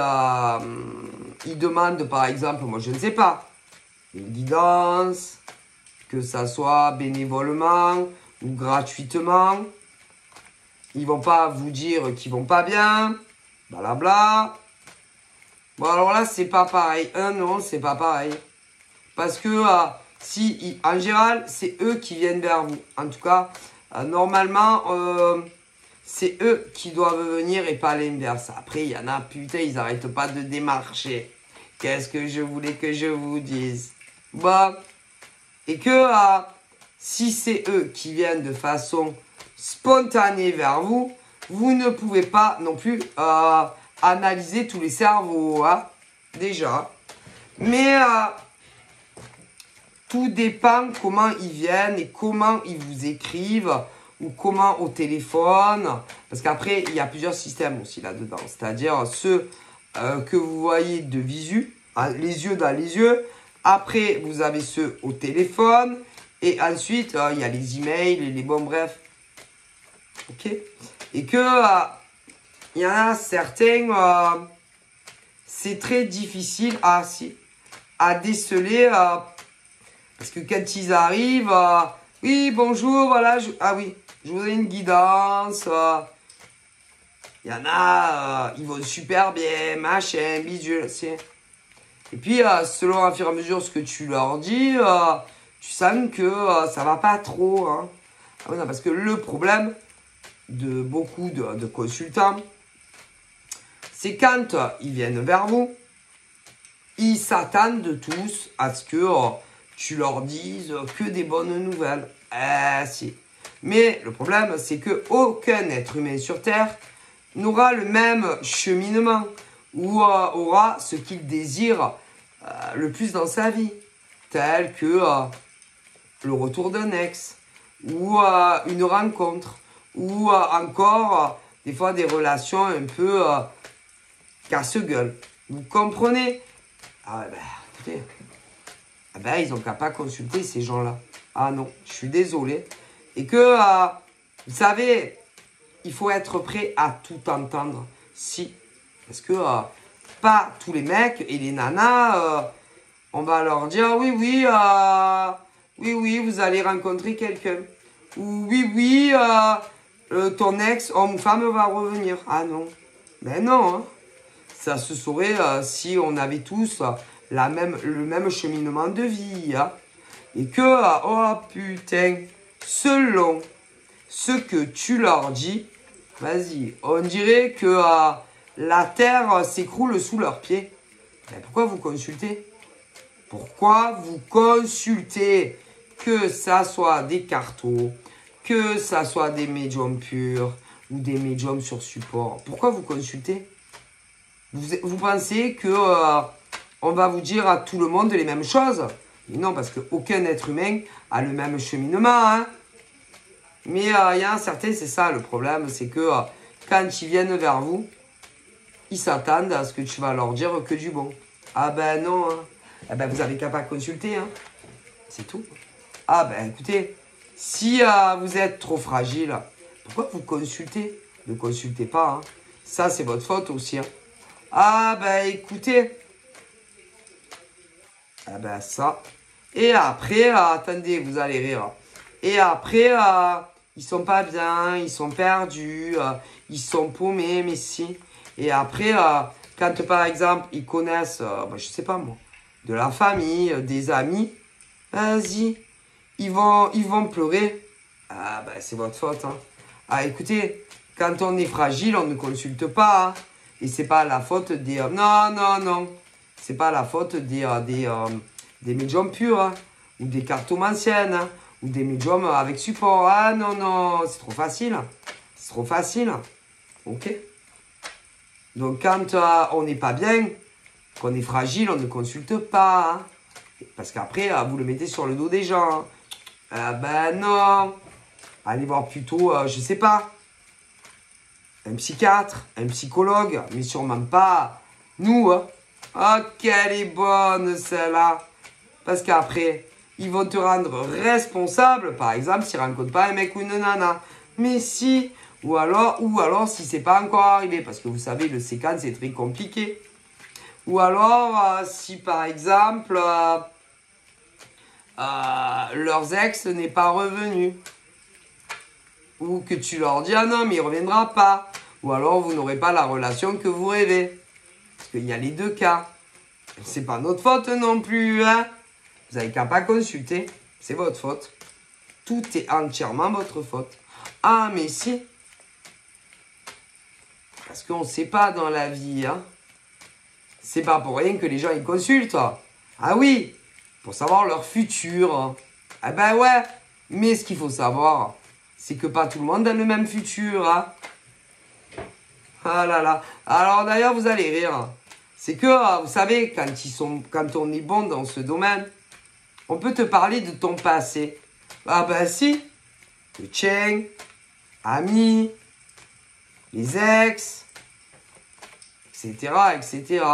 demandent par exemple, moi je ne sais pas, une guidance, que ça soit bénévolement ou gratuitement. Ils vont pas vous dire qu'ils vont pas bien, blabla. Bon alors là c'est pas pareil, non c'est pas pareil. Parce que en général c'est eux qui viennent vers vous. En tout cas, normalement... c'est eux qui doivent venir et pas l'inverse. Après, il y en a, putain, ils n'arrêtent pas de démarcher. Qu'est-ce que je voulais que je vous dise? Bon. Et que si c'est eux qui viennent de façon spontanée vers vous, vous ne pouvez pas non plus analyser tous les cerveaux. Hein, déjà. Mais tout dépend comment ils viennent et comment ils vous écrivent. ou comment au téléphone. Parce qu'après, il y a plusieurs systèmes aussi là-dedans. C'est-à-dire ceux que vous voyez de visu, les yeux dans les yeux. Après, vous avez ceux au téléphone. Et ensuite, il y a les emails, les bons bref. Ok. Et que il y en a certains, c'est très difficile à déceler. Parce que quand ils arrivent, oui, bonjour, voilà, je vous ai une guidance. Il y en a, ils vont super bien, machin, bidule. Et puis, selon, au fur et à mesure, ce que tu leur dis, tu sens que ça va pas trop. Hein. Ah oui, non, parce que le problème de beaucoup de consultants, c'est quand ils viennent vers vous, ils s'attendent tous à ce que tu leur dises que des bonnes nouvelles. Si. Mais le problème, c'est qu'aucun être humain sur Terre n'aura le même cheminement ou aura ce qu'il désire le plus dans sa vie, tel que le retour d'un ex, ou une rencontre, ou encore des fois des relations un peu casse-gueule. Vous comprenez? Ah ben, écoutez, ils n'ont qu'à pas consulter ces gens-là. Ah non, je suis désolé. Et que, vous savez, il faut être prêt à tout entendre. Si. Parce que pas tous les mecs et les nanas, on va leur dire oui, vous allez rencontrer quelqu'un. Ou oui, ton ex, homme ou femme, va revenir. Ah non. Ben non. Hein. Ça se saurait si on avait tous le même cheminement de vie. Hein. Et que, oh putain, selon ce que tu leur dis, vas-y, on dirait que la terre s'écroule sous leurs pieds. Ben pourquoi vous consultez? Pourquoi vous consultez? Que ça soit des cartos, que ça soit des médiums purs ou des médiums sur support. Pourquoi vous consultez? Vous pensez que on va vous dire à tout le monde les mêmes choses? Mais non, parce qu'aucun être humain a le même cheminement. Hein. Mais il y a un certain, c'est ça le problème, c'est que quand ils viennent vers vous, ils s'attendent à ce que tu vas leur dire que du bon. Ah ben non, hein. Eh ben vous avez qu'à pas consulter, hein. C'est tout. Ah ben écoutez, si vous êtes trop fragile, pourquoi vous consultez? Ne consultez pas, hein. Ça c'est votre faute aussi, hein. Ah ben écoutez, ah ben ça. Et après, attendez, vous allez rire. Et après, ils sont pas bien, ils sont perdus, ils sont paumés, mais si. Et après, quand par exemple, ils connaissent, je sais pas moi, de la famille, des amis, vas-y, ils vont pleurer. Ah ben c'est votre faute. Hein. Ah écoutez, quand on est fragile, on ne consulte pas. Hein. Et c'est pas la faute des... non. C'est pas la faute des médiums purs, hein, ou des cartomanciennes, hein, ou des médiums avec support. Ah non, c'est trop facile. C'est trop facile. Ok. Donc quand on n'est pas bien, qu'on est fragile, on ne consulte pas. Hein. Parce qu'après, vous le mettez sur le dos des gens. Hein. Ah ben non. Allez voir plutôt, je sais pas, un psychiatre, un psychologue, mais sûrement pas nous. Hein. Oh, qu'elle est bonne celle-là. Parce qu'après, ils vont te rendre responsable, par exemple, s'ils ne rencontrent pas un mec ou une nana. Mais si, ou alors si c'est pas encore arrivé, parce que vous savez, le séquence c'est très compliqué. Ou alors, si par exemple, leurs ex n'est pas revenu. Ou que tu leur dis, ah non, mais il ne reviendra pas. Ou alors, vous n'aurez pas la relation que vous rêvez. Parce qu'il y a les deux cas. C'est pas notre faute non plus, hein. Vous n'avez qu'à pas consulter. C'est votre faute. Tout est entièrement votre faute. Ah, mais si. Parce qu'on ne sait pas dans la vie, hein. C'est pas pour rien que les gens, ils consultent. Ah oui, pour savoir leur futur. Ah ben ouais. Mais ce qu'il faut savoir, c'est que pas tout le monde a le même futur, hein. Ah là là. Alors d'ailleurs, vous allez rire. C'est que, vous savez, quand on est bon dans ce domaine, on peut te parler de ton passé. Ah ben si. le tien, amis, les ex, etc., etc.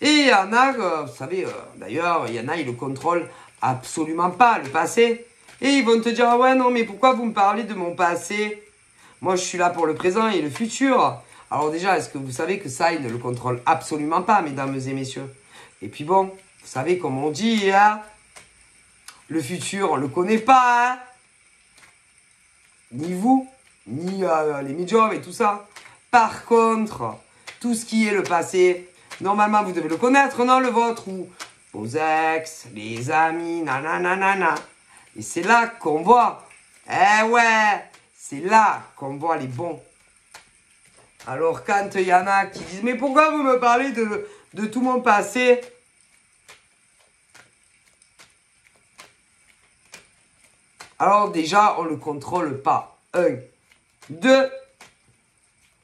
Et il y en a, vous savez, d'ailleurs, il y en a, ils ne le contrôlent absolument pas, le passé. Et ils vont te dire, ah ouais, non, mais pourquoi vous me parlez de mon passé? Moi, je suis là pour le présent et le futur. Alors déjà, est-ce que vous savez que ça, ils ne le contrôlent absolument pas, mesdames et messieurs? Et puis bon, vous savez, comme on dit, hein, le futur, on ne le connaît pas, hein, ni vous, ni les médiums et tout ça. Par contre, tout ce qui est le passé, normalement, vous devez le connaître, non, le vôtre, ou vos ex, les amis, nanana. Et c'est là qu'on voit, eh ouais, c'est là qu'on voit les bons. Alors, quand il y en a qui disent, mais pourquoi vous me parlez de tout mon passé? Alors, déjà, on ne le contrôle pas. 1. 2.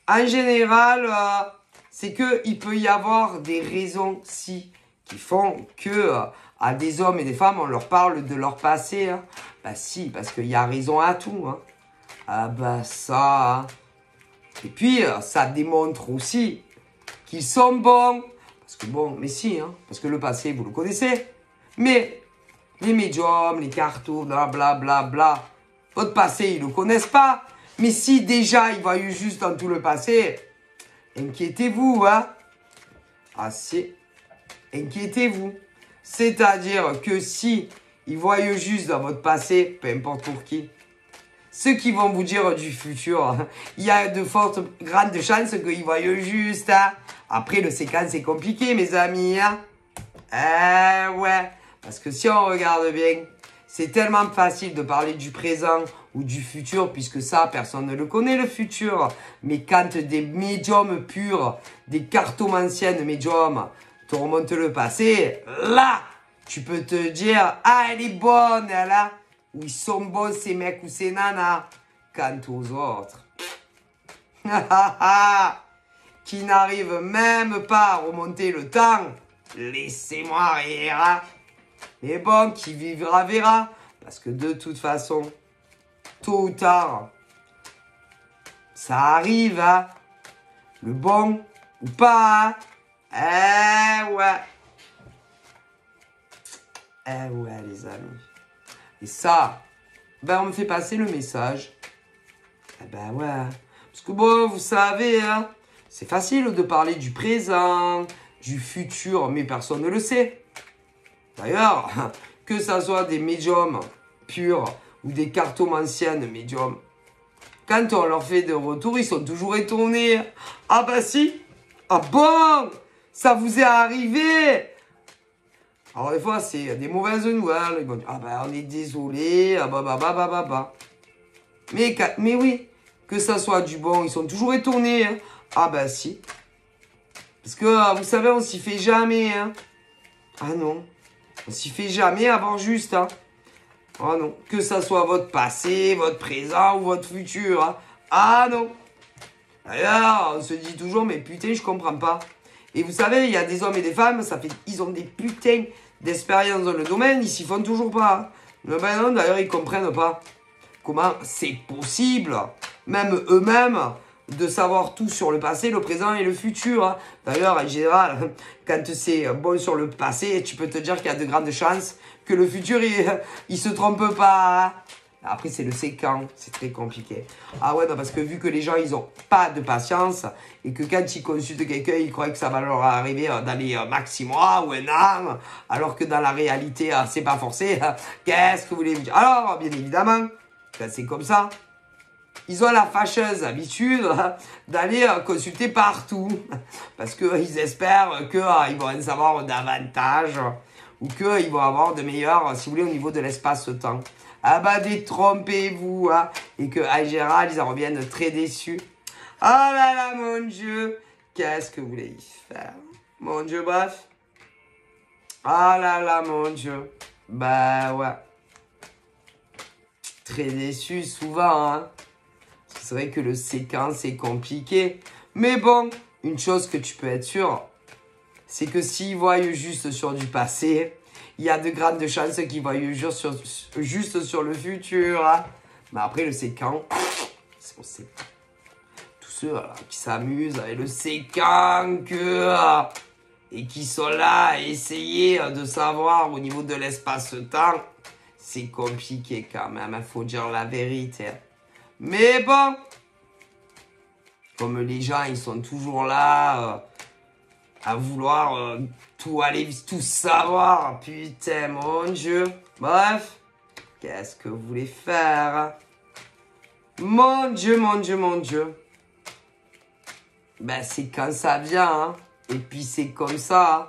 En général, c'est qu'il peut y avoir des raisons qui font que à des hommes et des femmes, on leur parle de leur passé. Hein. Bah si, parce qu'il y a raison à tout. Hein. Ah bah ça. Hein. Et puis, ça démontre aussi qu'ils sont bons. Parce que bon, mais si, hein, parce que le passé, vous le connaissez. Mais les médiums, les cartons, blablabla, votre passé, ils ne le connaissent pas. Mais si déjà, ils voient juste dans tout le passé, inquiétez-vous, hein. Ah si, inquiétez-vous. C'est-à-dire que si ils voient juste dans votre passé, peu importe pour qui, ceux qui vont vous dire du futur, il y a de fortes, grandes chances qu'ils voient juste. Hein. Après, le séquence, c'est compliqué, mes amis. Hein. Ouais. Parce que si on regarde bien, c'est tellement facile de parler du présent ou du futur, puisque ça, personne ne le connaît, le futur. Mais quand des médiums purs, des cartomanciennes médiums, te remontent le passé, là, tu peux te dire, ah, elle est bonne, là. Ou ils sont bons, ces mecs ou ces nanas. Quant aux autres, qui n'arrivent même pas à remonter le temps, laissez-moi rire. Mais bon, qui vivra verra. Parce que de toute façon, tôt ou tard, ça arrive, hein. Le bon ou pas, hein. Ouais. Ouais, les amis. Et ça, ben on me fait passer le message. Eh ben ouais. Parce que bon, vous savez, hein, c'est facile de parler du présent, du futur, mais personne ne le sait. D'ailleurs, que ça soit des médiums purs ou des cartomanciennes médiums, quand on leur fait des retours, ils sont toujours étonnés. Ah bah si. Ah bon, ça vous est arrivé? Alors des fois, c'est des mauvaises nouvelles. Ils vont dire, ah bah on est désolé, ah bah. Mais oui, que ça soit du bon, ils sont toujours étonnés. Hein. Ah bah si. Parce que, vous savez, on s'y fait jamais. Hein. Ah non. On s'y fait jamais avoir juste. Hein. Ah non. Que ça soit votre passé, votre présent ou votre futur. Hein. Ah non. D'ailleurs, on se dit toujours, mais putain, je comprends pas. Et vous savez, il y a des hommes et des femmes, ils ont des putains d'expérience dans le domaine, ils s'y font toujours pas. Mais ben non, d'ailleurs, ils comprennent pas comment c'est possible, même eux-mêmes, de savoir tout sur le passé, le présent et le futur. Hein. D'ailleurs, en général, quand c'est bon sur le passé, tu peux te dire qu'il y a de grandes chances que le futur, il se trompe pas. Hein. Après, c'est le séquent, c'est très compliqué. Ah ouais, non, parce que vu que les gens, ils ont pas de patience et que quand ils consultent quelqu'un, ils croient que ça va leur arriver dans les maxi mois ou un an, alors que dans la réalité, c'est pas forcé. Qu'est-ce que vous voulez me dire? Alors, bien évidemment, quand c'est comme ça, ils ont la fâcheuse habitude d'aller consulter partout parce qu'ils espèrent qu'ils vont en savoir davantage ou qu'ils vont avoir de meilleurs, si vous voulez, au niveau de l'espace-temps. Ah bah détrompez-vous, hein, et qu'en général, ils en reviennent très déçus. Ah là là, mon Dieu, qu'est-ce que vous voulez y faire? Mon Dieu, bref. Ah là là, mon Dieu. Bah ouais. Très déçus souvent, hein. C'est vrai que le séquence c'est compliqué. Mais bon, une chose que tu peux être sûr, c'est que s'ils voient juste sur du passé, il y a de grandes chances qu'ils voient juste sur le futur. Hein. Mais après, le séquent, c'est tous ceux qui s'amusent avec le séquent et qui sont là à essayer de savoir au niveau de l'espace-temps, c'est compliqué quand même, il faut dire la vérité. Mais bon, comme les gens, ils sont toujours là à vouloir tout aller, tout savoir. Putain, mon Dieu. Bref, qu'est-ce que vous voulez faire? Mon Dieu, mon Dieu, mon Dieu. Ben, c'est quand ça vient, hein. Et puis, c'est comme ça. Hein.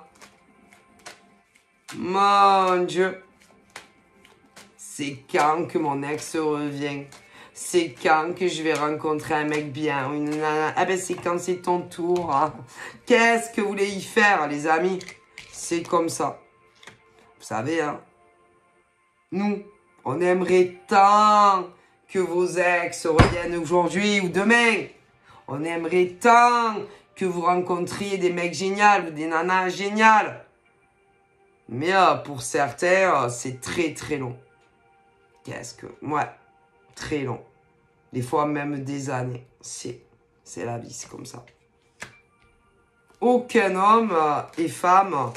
Mon Dieu. C'est quand que mon ex revient? C'est quand que je vais rencontrer un mec bien ou une nana? Ah ben, c'est quand c'est ton tour. Hein. Qu'est-ce que vous voulez y faire, les amis? C'est comme ça. Vous savez, hein. Nous, on aimerait tant que vos ex reviennent aujourd'hui ou demain. On aimerait tant que vous rencontriez des mecs géniaux ou des nanas géniales. Mais pour certains, c'est très très long. Qu'est-ce que... Ouais, très long. Des fois même des années. C'est la vie, c'est comme ça. Aucun homme et femme,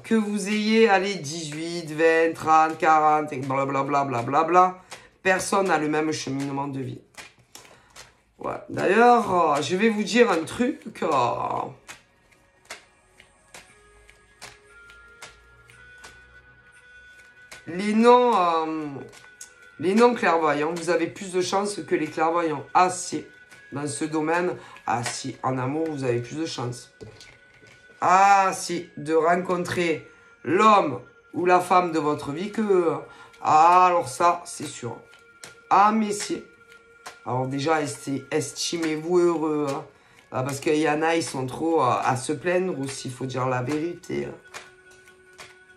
que vous ayez, allez, 18, 20, 30, 40, et blablabla, blablabla, personne n'a le même cheminement de vie. Ouais. D'ailleurs, je vais vous dire un truc. Les non clairvoyants, vous avez plus de chances que les clairvoyants. Ah si, dans ce domaine, ah si, en amour, vous avez plus de chances. Ah si, de rencontrer l'homme ou la femme de votre vie que... Ah, alors ça, c'est sûr. Ah, mais si. Alors déjà, estimez-vous heureux. Hein. Ah, parce qu'il y en a, ils sont trop à se plaindre aussi, il faut dire la vérité. Hein.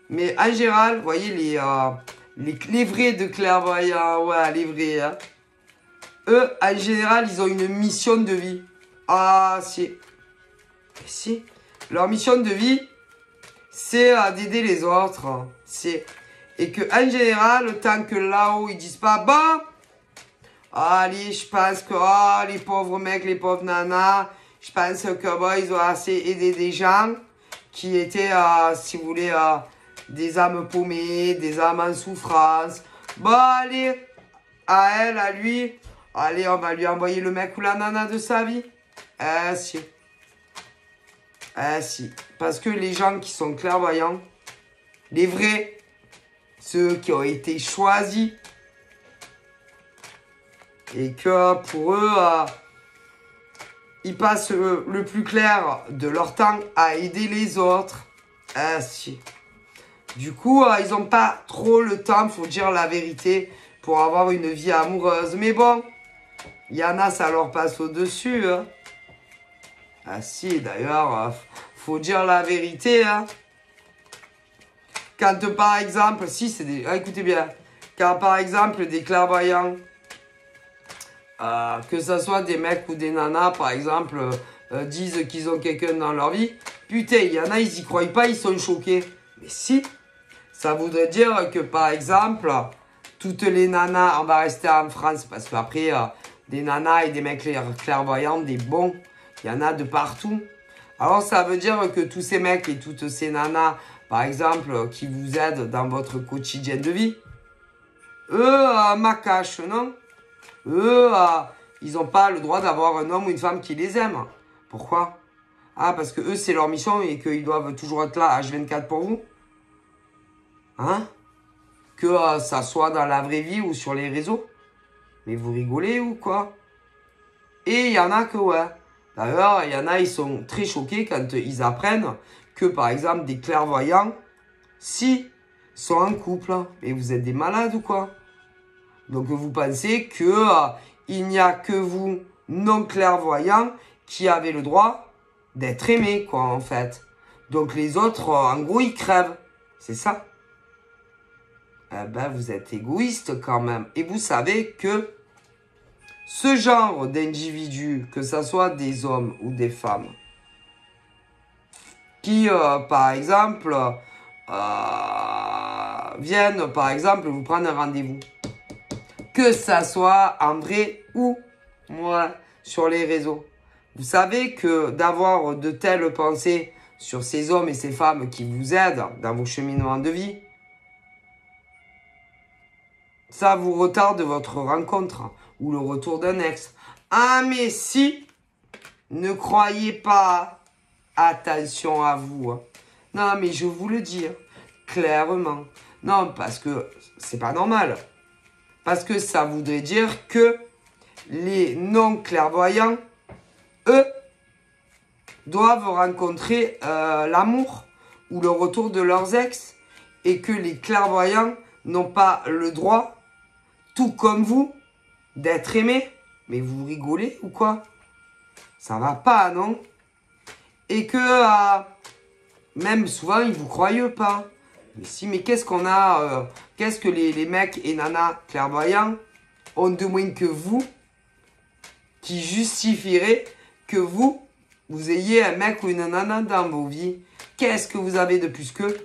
Mais en général, vous voyez, les vrais de clairvoyants, ouais, les vrais, hein. Eux, en général, ils ont une mission de vie. Ah, si. Si. Leur mission de vie, c'est d'aider les autres. C'est. Et que, en général, tant que là-haut, ils disent pas, bon, allez, je pense que les pauvres mecs, les pauvres nanas, je pense que bon, ils ont assez aidé des gens qui étaient, si vous voulez, des âmes paumées, des âmes en souffrance. Bon, allez, à elle, à lui, allez, on va lui envoyer le mec ou la nana de sa vie. Si. Si. Parce que les gens qui sont clairvoyants, les vrais, ceux qui ont été choisis, et que pour eux, ils passent le plus clair de leur temps à aider les autres. Si. Du coup, ils n'ont pas trop le temps, faut dire la vérité, pour avoir une vie amoureuse. Mais bon, il y en a, ça leur passe au-dessus. Hein. Ah si, d'ailleurs, faut dire la vérité. Hein. Quand par exemple, si c'est des... écoutez bien, quand par exemple des clairvoyants, que ce soit des mecs ou des nanas, par exemple, disent qu'ils ont quelqu'un dans leur vie, putain, il y en a, ils y croient pas, ils sont choqués. Mais si, ça voudrait dire que par exemple, toutes les nanas, on va rester en France, parce qu'après, des nanas et des mecs clairvoyants, des bons, il y en a de partout. Alors ça veut dire que tous ces mecs et toutes ces nanas, par exemple, qui vous aident dans votre quotidien de vie, eux, macache, non? Eux, ils n'ont pas le droit d'avoir un homme ou une femme qui les aime. Pourquoi? Ah, parce que eux, c'est leur mission et qu'ils doivent toujours être là H24 pour vous. Hein? Que ça soit dans la vraie vie ou sur les réseaux. Mais vous rigolez ou quoi? Et il y en a que, ouais. D'ailleurs, il y en a, ils sont très choqués quand ils apprennent que, par exemple, des clairvoyants, si, sont en couple. Mais vous êtes des malades ou quoi? Donc, vous pensez que il n'y a que vous, non clairvoyants, qui avez le droit d'être aimés, quoi, en fait. Donc, les autres, en gros, ils crèvent. C'est ça. Eh ben, vous êtes égoïste quand même. Et vous savez que ce genre d'individus, que ce soit des hommes ou des femmes, qui, par exemple, viennent, par exemple, vous prendre un rendez-vous. Que ça soit en vrai ou sur les réseaux. Vous savez que d'avoir de telles pensées sur ces hommes et ces femmes qui vous aident dans vos cheminements de vie, ça vous retarde votre rencontre ou le retour d'un ex. Ah mais si, ne croyez pas, attention à vous. Non mais je vous le dis clairement. Non parce que c'est pas normal. Parce que ça voudrait dire que les non-clairvoyants, eux, doivent rencontrer l'amour ou le retour de leurs ex. Et que les clairvoyants n'ont pas le droit, tout comme vous, d'être aimés. Mais vous rigolez ou quoi? Ça va pas, non? Et que même souvent, ils vous croient pas. Mais si, mais qu'est-ce qu'on a qu'est-ce que les mecs et nanas clairvoyants ont de moins que vous qui justifierait que vous ayez un mec ou une nana dans vos vies? Qu'est-ce que vous avez de plus qu'eux?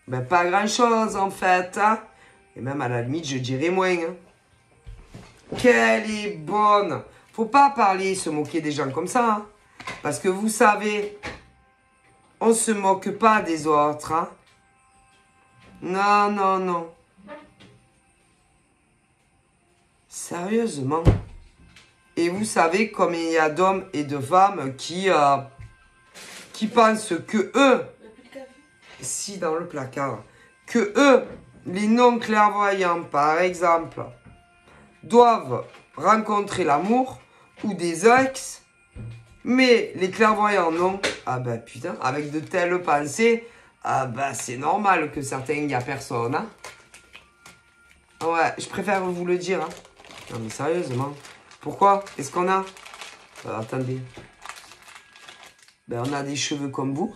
Ben pas grand-chose en fait. Hein? Et même à la limite, je dirais moins. Hein? Qu'elle est bonne. Faut pas parler, se moquer des gens comme ça. Hein? Parce que vous savez, on se moque pas des autres. Hein? Non, non, non. Sérieusement. Et vous savez combien il y a d'hommes et de femmes qui pensent que eux, si dans le placard, que eux, les non-clairvoyants par exemple, doivent rencontrer l'amour ou des ex, mais les clairvoyants non. Ah ben putain, avec de telles pensées, ah ben c'est normal que certains, il n'y a personne. Hein? Ouais, je préfère vous le dire. Hein? Non mais sérieusement. Pourquoi? Qu'est-ce qu'on a? Attendez. Ben on a des cheveux comme vous.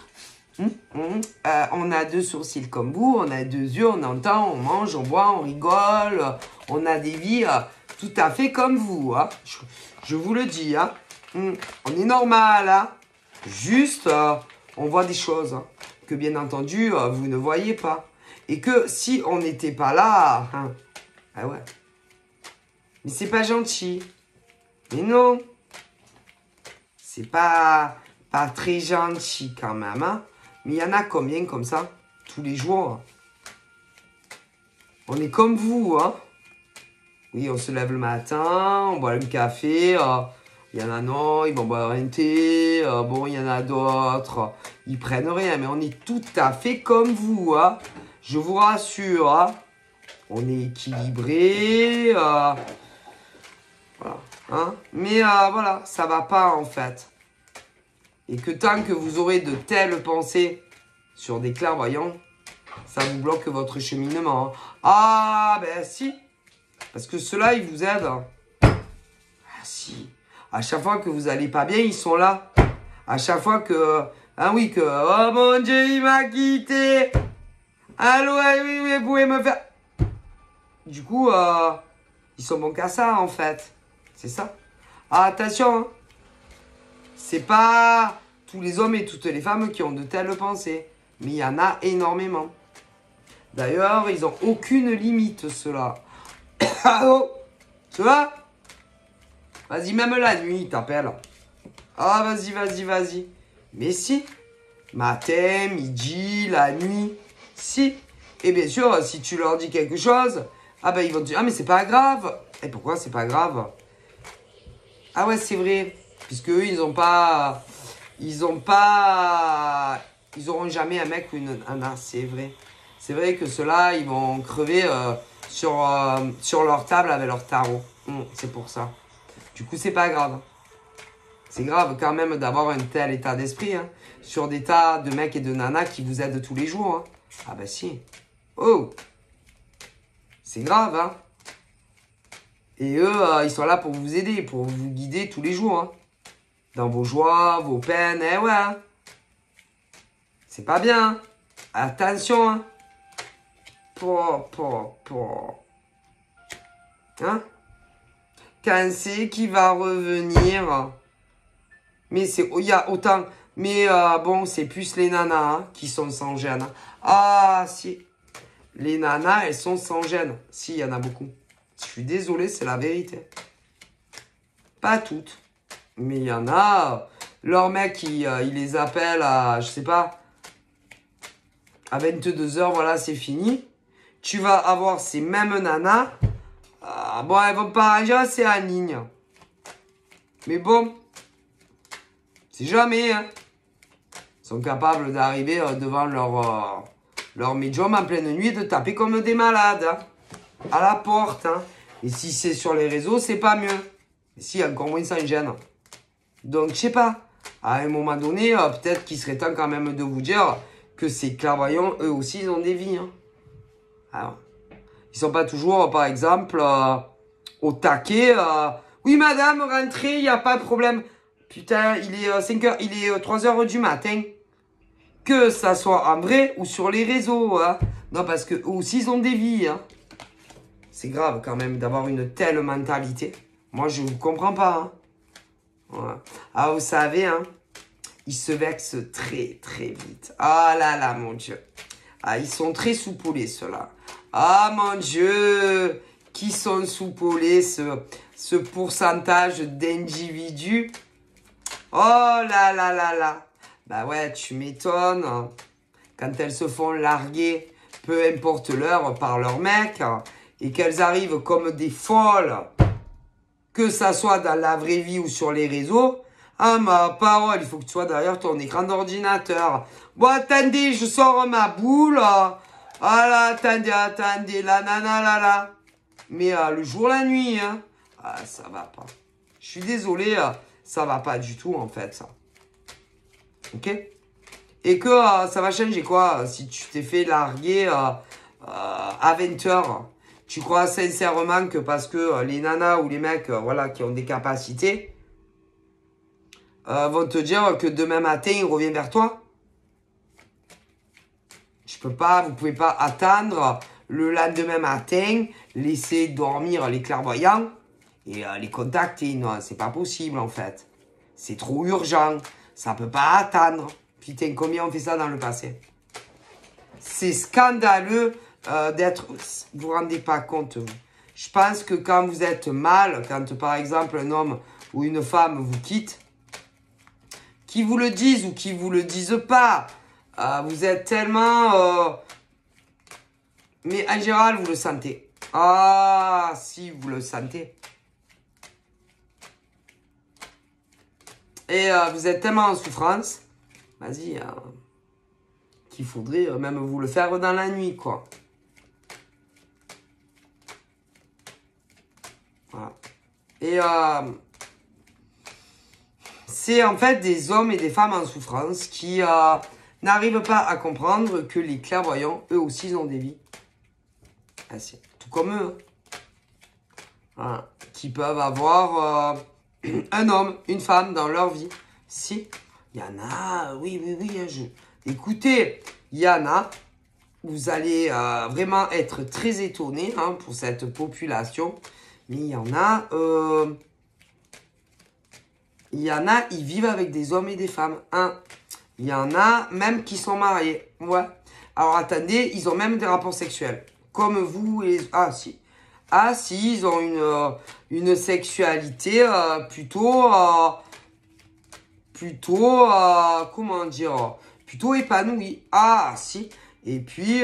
On a 2 sourcils comme vous. On a 2 yeux, on entend, on mange, on boit, on rigole. On a des vies tout à fait comme vous. Hein? Je vous le dis. Hein? On est normal. Hein? Juste, on voit des choses hein, que bien entendu, vous ne voyez pas. Et que si on n'était pas là... Hein, ah ouais. Mais c'est pas gentil. Mais non. C'est pas très gentil quand même. Hein? Mais il y en a combien comme ça? Tous les jours. On est comme vous. Hein? Oui, on se lève le matin, on boit un café. Il y en a non, ils vont boire un thé. Bon, il y en a d'autres. Ils prennent rien. Mais on est tout à fait comme vous. Hein? Je vous rassure. Hein? On est équilibré. Voilà. Hein? Mais voilà, ça va pas en fait. Et que tant que vous aurez de telles pensées sur des clairvoyants, ça vous bloque votre cheminement. Hein? Ah, ben si. Parce que ceux-là, ils vous aident. Ah si. À chaque fois que vous allez pas bien, ils sont là. À chaque fois que... Ah oui, que... Oh mon Dieu, il m'a quitté. Allô, oui, vous pouvez me faire... Du coup, ils sont bons qu'à ça, en fait. C'est ça. Ah, attention, hein. C'est pas tous les hommes et toutes les femmes qui ont de telles pensées. Mais il y en a énormément. D'ailleurs, ils n'ont aucune limite, ceux-là. Allô? Ceux-là? Vas-y, même la nuit, ils t'appellent. Ah, vas-y. Mais si. Matin, midi, la nuit. Si. Et bien sûr, si tu leur dis quelque chose, ah ben ils vont te dire, ah mais c'est pas grave. Et pourquoi c'est pas grave? Ah ouais, c'est vrai. Puisque eux, ils auront jamais un mec ou une nana, c'est vrai. C'est vrai que ceux-là, ils vont crever sur leur table avec leur tarot. C'est pour ça. Du coup, c'est pas grave. C'est grave quand même d'avoir un tel état d'esprit. Hein, sur des tas de mecs et de nanas qui vous aident tous les jours. Hein. Ah bah si. Oh. C'est grave, hein. Et eux, ils sont là pour vous aider, pour vous guider tous les jours. Hein. Dans vos joies, vos peines, eh ouais. Hein. C'est pas bien. Hein. Attention, hein. Hein? Quand c'est qui va revenir? Mais c'est... Il y a autant... Mais bon, c'est plus les nanas hein, qui sont sans gêne. Ah, si. Les nanas, elles sont sans gêne. Si, il y en a beaucoup. Je suis désolé, c'est la vérité. Pas toutes. Mais il y en a, leur mec, il les appelle à, je sais pas, à 22 h, voilà, c'est fini. Tu vas avoir ces mêmes nanas. Bon, elles vont pas arranger, c'est en ligne. Mais bon, c'est jamais, hein. Ils sont capables d'arriver devant leur médium en pleine nuit et de taper comme des malades, hein, à la porte. Hein. Et si c'est sur les réseaux, c'est pas mieux. Et si, encore moins, ça en gêne. Donc, je sais pas. À un moment donné, peut-être qu'il serait temps quand même de vous dire que ces clairvoyants, eux aussi, ils ont des vies. Hein. Alors, ils sont pas toujours, par exemple, au taquet. Oui, madame, rentrez, il n'y a pas de problème. Putain, il est 5h, il est 3h du matin. Que ça soit en vrai ou sur les réseaux. Hein. Non, parce que eux aussi, ils ont des vies. Hein. C'est grave quand même d'avoir une telle mentalité. Moi, je ne vous comprends pas. Hein. Voilà. Ah, vous savez, hein, ils se vexent très, très vite. Ah là là, mon Dieu. Ah, ils sont très soupolés, ceux-là. Ah, mon Dieu. Qui sont soupolés, ce pourcentage d'individus. Oh là là là là. Bah ouais, tu m'étonnes. Quand elles se font larguer, peu importe l'heure, par leur mec, et qu'elles arrivent comme des folles, que ça soit dans la vraie vie ou sur les réseaux, ah ma parole, il faut que tu sois derrière ton écran d'ordinateur. Bon, attendez, je sors ma boule. Ah là, attendez, la nana, là. Mais le jour, la nuit, hein. Ah, ça va pas. Je suis désolé, ça va pas du tout, en fait, ça. Ok? Et que ça va changer quoi si tu t'es fait larguer à 20 h? Tu crois sincèrement que parce que les nanas ou les mecs voilà, qui ont des capacités vont te dire que demain matin, il revient vers toi? Vous pouvez pas attendre le lendemain matin, laisser dormir les clairvoyants et les contacter. Non, c'est pas possible en fait. C'est trop urgent. Ça peut pas attendre. Putain, combien on fait ça dans le passé? C'est scandaleux d'être... Vous vous rendez pas compte, vous. Je pense que quand vous êtes mal, quand par exemple un homme ou une femme vous quitte, qui vous le disent ou qui vous le disent pas, vous êtes tellement... Mais en général, vous le sentez. Ah, si, vous le sentez. Et vous êtes tellement en souffrance, vas-y, qu'il faudrait même vous le faire dans la nuit, quoi. Voilà. Et c'est en fait des hommes et des femmes en souffrance qui n'arrivent pas à comprendre que les clairvoyants, eux aussi, ils ont des vies. Ah, tout comme eux. Voilà. Qui peuvent avoir... un homme, une femme dans leur vie. Si, il y en a, oui. Écoutez, il y en a, vous allez vraiment être très étonnés hein, pour cette population. Mais il y en a, ils vivent avec des hommes et des femmes. Hein. Il y en a même qui sont mariés. Ouais. Alors attendez, ils ont même des rapports sexuels. Comme vous et... Ah si. Ah si, ils ont une sexualité plutôt, comment dire, plutôt épanouie. Ah si. Et puis,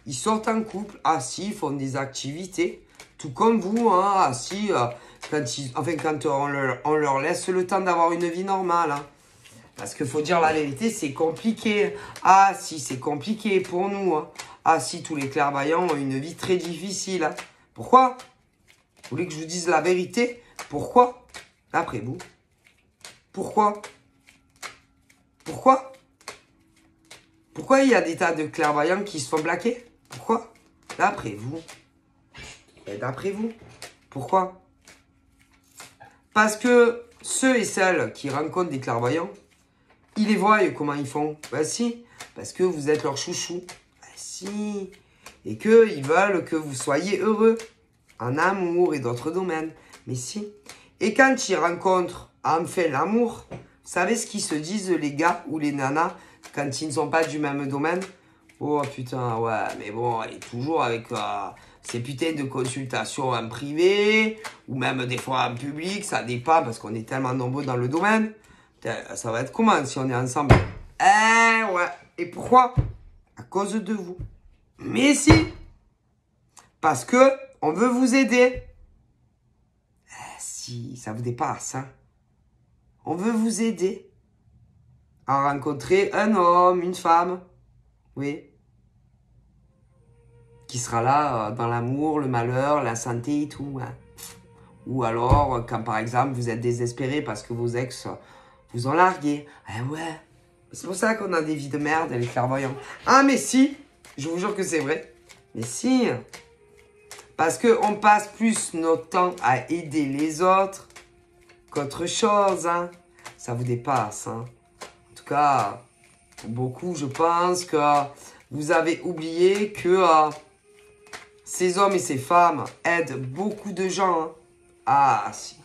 ils sortent en couple. Ah si, ils font des activités. Tout comme vous, hein. Ah si, quand on leur laisse le temps d'avoir une vie normale. Hein. Parce qu'il faut dire la vérité, c'est compliqué. Ah si, c'est compliqué pour nous. Hein. Ah si, tous les clairvoyants ont une vie très difficile. Hein. Pourquoi? Vous voulez que je vous dise la vérité? Pourquoi? D'après vous. Pourquoi? Pourquoi? Pourquoi il y a des tas de clairvoyants qui se font blaquer? Pourquoi? D'après vous. Et d'après vous. Pourquoi? Parce que ceux et celles qui rencontrent des clairvoyants, ils les voient comment ils font. Ben si. Parce que vous êtes leur chouchou. Ben si. Et qu'ils veulent que vous soyez heureux en amour et d'autres domaines. Mais si. Et quand ils rencontrent enfin l'amour, vous savez ce qu'ils se disent les gars ou les nanas quand ils ne sont pas du même domaine? Oh putain, ouais, mais bon, elle est toujours avec ces putains de consultations en privé, ou même des fois en public, ça dépend parce qu'on est tellement nombreux dans le domaine. Putain, ça va être comment si on est ensemble? Eh ouais, et pourquoi? À cause de vous. Mais si, parce que on veut vous aider. Eh si, ça vous dépasse, hein. On veut vous aider à rencontrer un homme, une femme, oui, qui sera là dans l'amour, le malheur, la santé et tout. Hein. Ou alors, quand par exemple, vous êtes désespéré parce que vos ex vous ont largué. Eh ouais, c'est pour ça qu'on a des vies de merde, les clairvoyants. Ah mais si, je vous jure que c'est vrai. Mais si, parce qu'on passe plus notre temps à aider les autres qu'autre chose. Hein. Ça vous dépasse. Hein. En tout cas, pour beaucoup, je pense que vous avez oublié que ces hommes et ces femmes aident beaucoup de gens. Hein. Ah, si.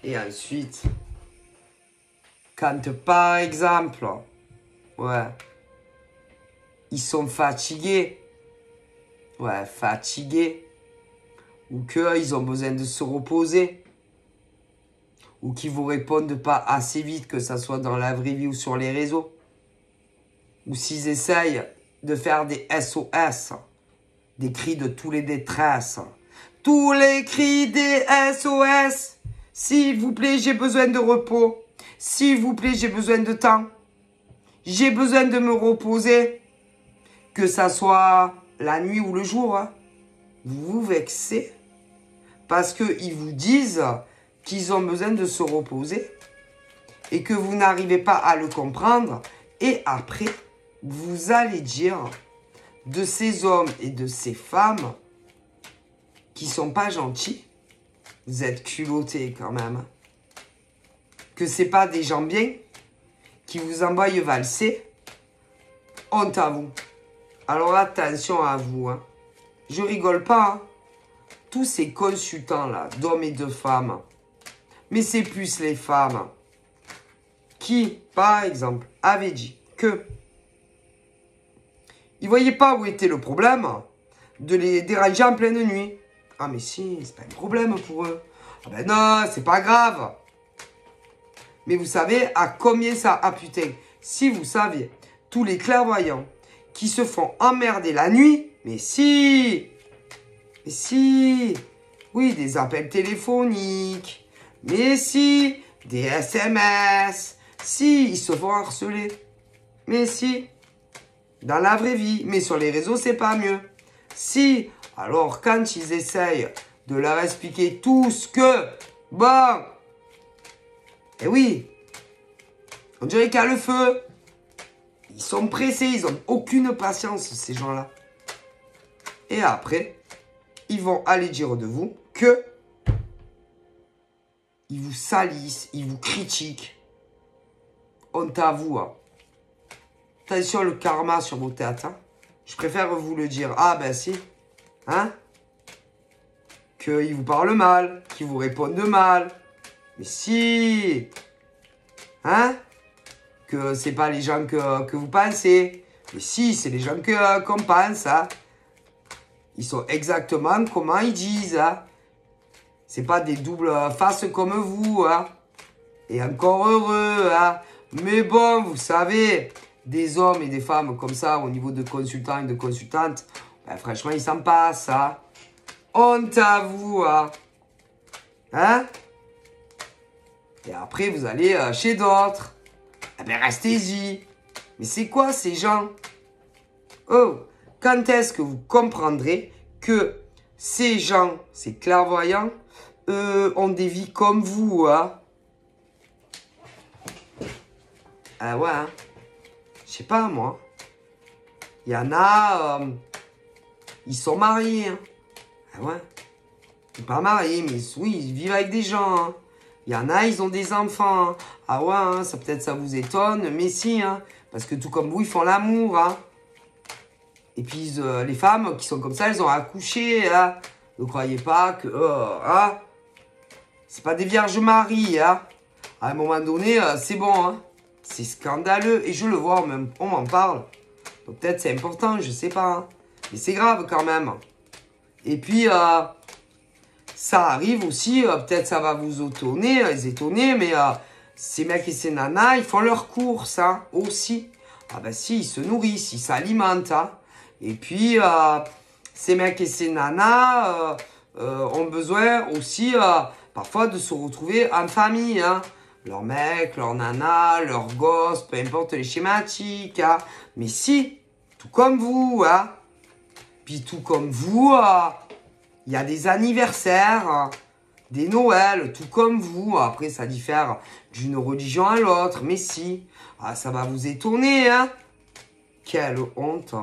Et ensuite, quand par exemple, ouais, ils sont fatigués, ouais, fatigués, ou qu'ils ont besoin de se reposer, ou qu'ils vous répondent pas assez vite, que ça soit dans la vraie vie ou sur les réseaux, ou s'ils essayent de faire des SOS, des cris de tous les détresses, tous les cris des SOS, s'il vous plaît, j'ai besoin de repos, s'il vous plaît, j'ai besoin de temps, j'ai besoin de me reposer, que ça soit la nuit ou le jour, hein. Vous vous vexez parce qu'ils vous disent qu'ils ont besoin de se reposer et que vous n'arrivez pas à le comprendre. Et après, vous allez dire de ces hommes et de ces femmes qui sont pas gentils, vous êtes culottés quand même, que c'est pas des gens bien, qui vous envoient valser, honte à vous. Alors attention à vous, hein. Je rigole pas, hein. Tous ces consultants-là, d'hommes et de femmes, mais c'est plus les femmes qui, par exemple, avaient dit que ils voyaient pas où était le problème de les déranger en pleine nuit. Ah mais si, c'est pas un problème pour eux. Ah ben non, c'est pas grave. Mais vous savez à combien ça a putain. Si vous saviez, tous les clairvoyants qui se font emmerder la nuit, mais si, oui, des appels téléphoniques, mais si, des SMS, si, ils se font harceler, mais si, dans la vraie vie, mais sur les réseaux, c'est pas mieux. Si, alors quand ils essayent de leur expliquer tout ce que, bon, eh oui, on dirait qu'il y a le feu. Ils sont pressés, ils n'ont aucune patience, ces gens-là. Et après, ils vont aller dire de vous que ils vous salissent, ils vous critiquent. Honte à vous. Hein. Attention, le karma sur vos têtes. Hein. Je préfère vous le dire. Ah ben si. Hein? Qu'ils vous parlent mal, qu'ils vous répondent mal. Mais si. Hein? Que c'est pas les gens que vous pensez. Mais si, c'est les gens qu'on pense. Hein. Ils sont exactement comment ils disent. Hein. C'est pas des doubles faces comme vous. Hein. Et encore heureux. Hein. Mais bon, vous savez, des hommes et des femmes comme ça, au niveau de consultants et de consultantes, ben, franchement, ils s'en passent. Hein. Honte à vous. Hein. Hein? Et après, vous allez chez d'autres. Eh ben, restez-y. Mais c'est quoi ces gens? Oh, quand est-ce que vous comprendrez que ces gens, ces clairvoyants, ont des vies comme vous, hein? Ah ouais, hein? Je sais pas, moi. Il y en a, ils sont mariés, hein? Ah ouais? Ils sont pas mariés, mais oui, ils vivent avec des gens, hein? Il y en a, ils ont des enfants, hein? Ah ouais, hein? Ça peut-être ça vous étonne, mais si, hein? Parce que tout comme vous, ils font l'amour, hein? Et puis, les femmes qui sont comme ça, elles ont accouché, hein? Ne croyez pas que, hein? C'est pas des vierges maries, hein? À un moment donné, c'est bon, hein? C'est scandaleux. Et je le vois, même, on m'en parle. Donc peut-être c'est important, je sais pas. Hein. Mais c'est grave quand même. Et puis, ça arrive aussi, peut-être ça va vous étonner, mais ces mecs et ces nanas, ils font leurs courses, hein, aussi. Ah ben si, ils se nourrissent, ils s'alimentent, hein. Et puis, ces mecs et ces nanas ont besoin aussi, parfois, de se retrouver en famille, hein. Leurs mecs, leurs nanas, leurs gosses, peu importe les schématiques, hein. Mais si, tout comme vous, hein. Puis tout comme vous, il y a des anniversaires, des Noëls, tout comme vous. Après, ça diffère d'une religion à l'autre, mais si. Ah, ça va vous étonner, hein. Quelle honte.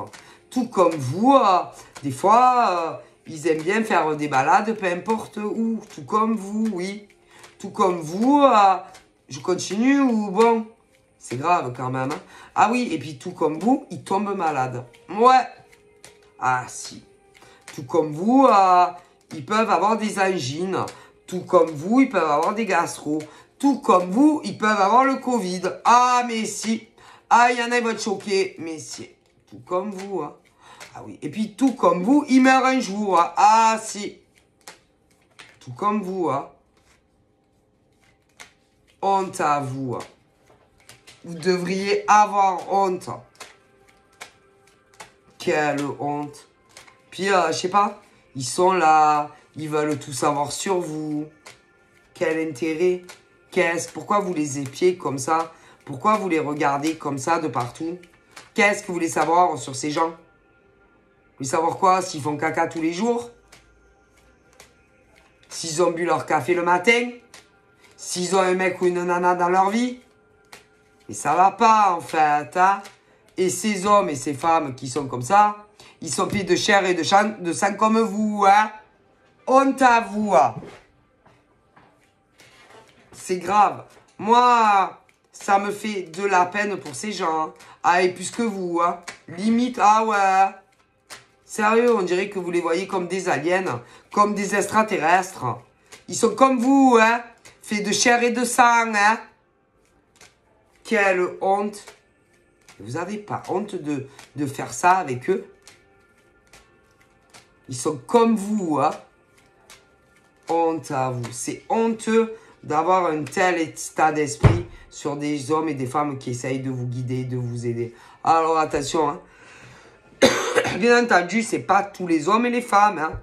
Tout comme vous, des fois, ils aiment bien faire des balades, peu importe où. Tout comme vous, oui. Tout comme vous, je continue ou bon. C'est grave quand même. Hein. Ah oui, et puis tout comme vous, ils tombent malades. Ouais. Ah si. Tout comme vous, ils peuvent avoir des angines. Tout comme vous, ils peuvent avoir des gastro. Tout comme vous, ils peuvent avoir le Covid. Ah, mais si. Ah, il y en a, ils vont être choqués. Mais si. Tout comme vous. Hein. Ah oui. Et puis, tout comme vous, ils meurent un jour. Hein. Ah, si. Tout comme vous. Hein. Honte à vous. Hein. Vous devriez avoir honte. Quelle honte. Puis, je sais pas. Ils sont là. Ils veulent tout savoir sur vous. Quel intérêt? Pourquoi vous les épiez comme ça? Pourquoi vous les regardez comme ça de partout? Qu'est-ce que vous voulez savoir sur ces gens? Vous voulez savoir quoi? S'ils font caca tous les jours? S'ils ont bu leur café le matin? S'ils ont un mec ou une nana dans leur vie? Mais ça va pas en fait, hein? Et ces hommes et ces femmes qui sont comme ça, ils sont faits de chair et de sang comme vous, hein? Honte à vous, hein? C'est grave. Moi, ça me fait de la peine pour ces gens. Hein. Ah, et plus que vous, hein. Limite, ah ouais. Sérieux, on dirait que vous les voyez comme des aliens, comme des extraterrestres. Ils sont comme vous, hein. Faits de chair et de sang, hein. Quelle honte. Vous n'avez pas honte de faire ça avec eux? Ils sont comme vous, hein. Honte à vous. C'est honteux d'avoir un tel état d'esprit sur des hommes et des femmes qui essayent de vous guider, de vous aider. Alors attention, hein. Bien entendu, c'est pas tous les hommes et les femmes, hein.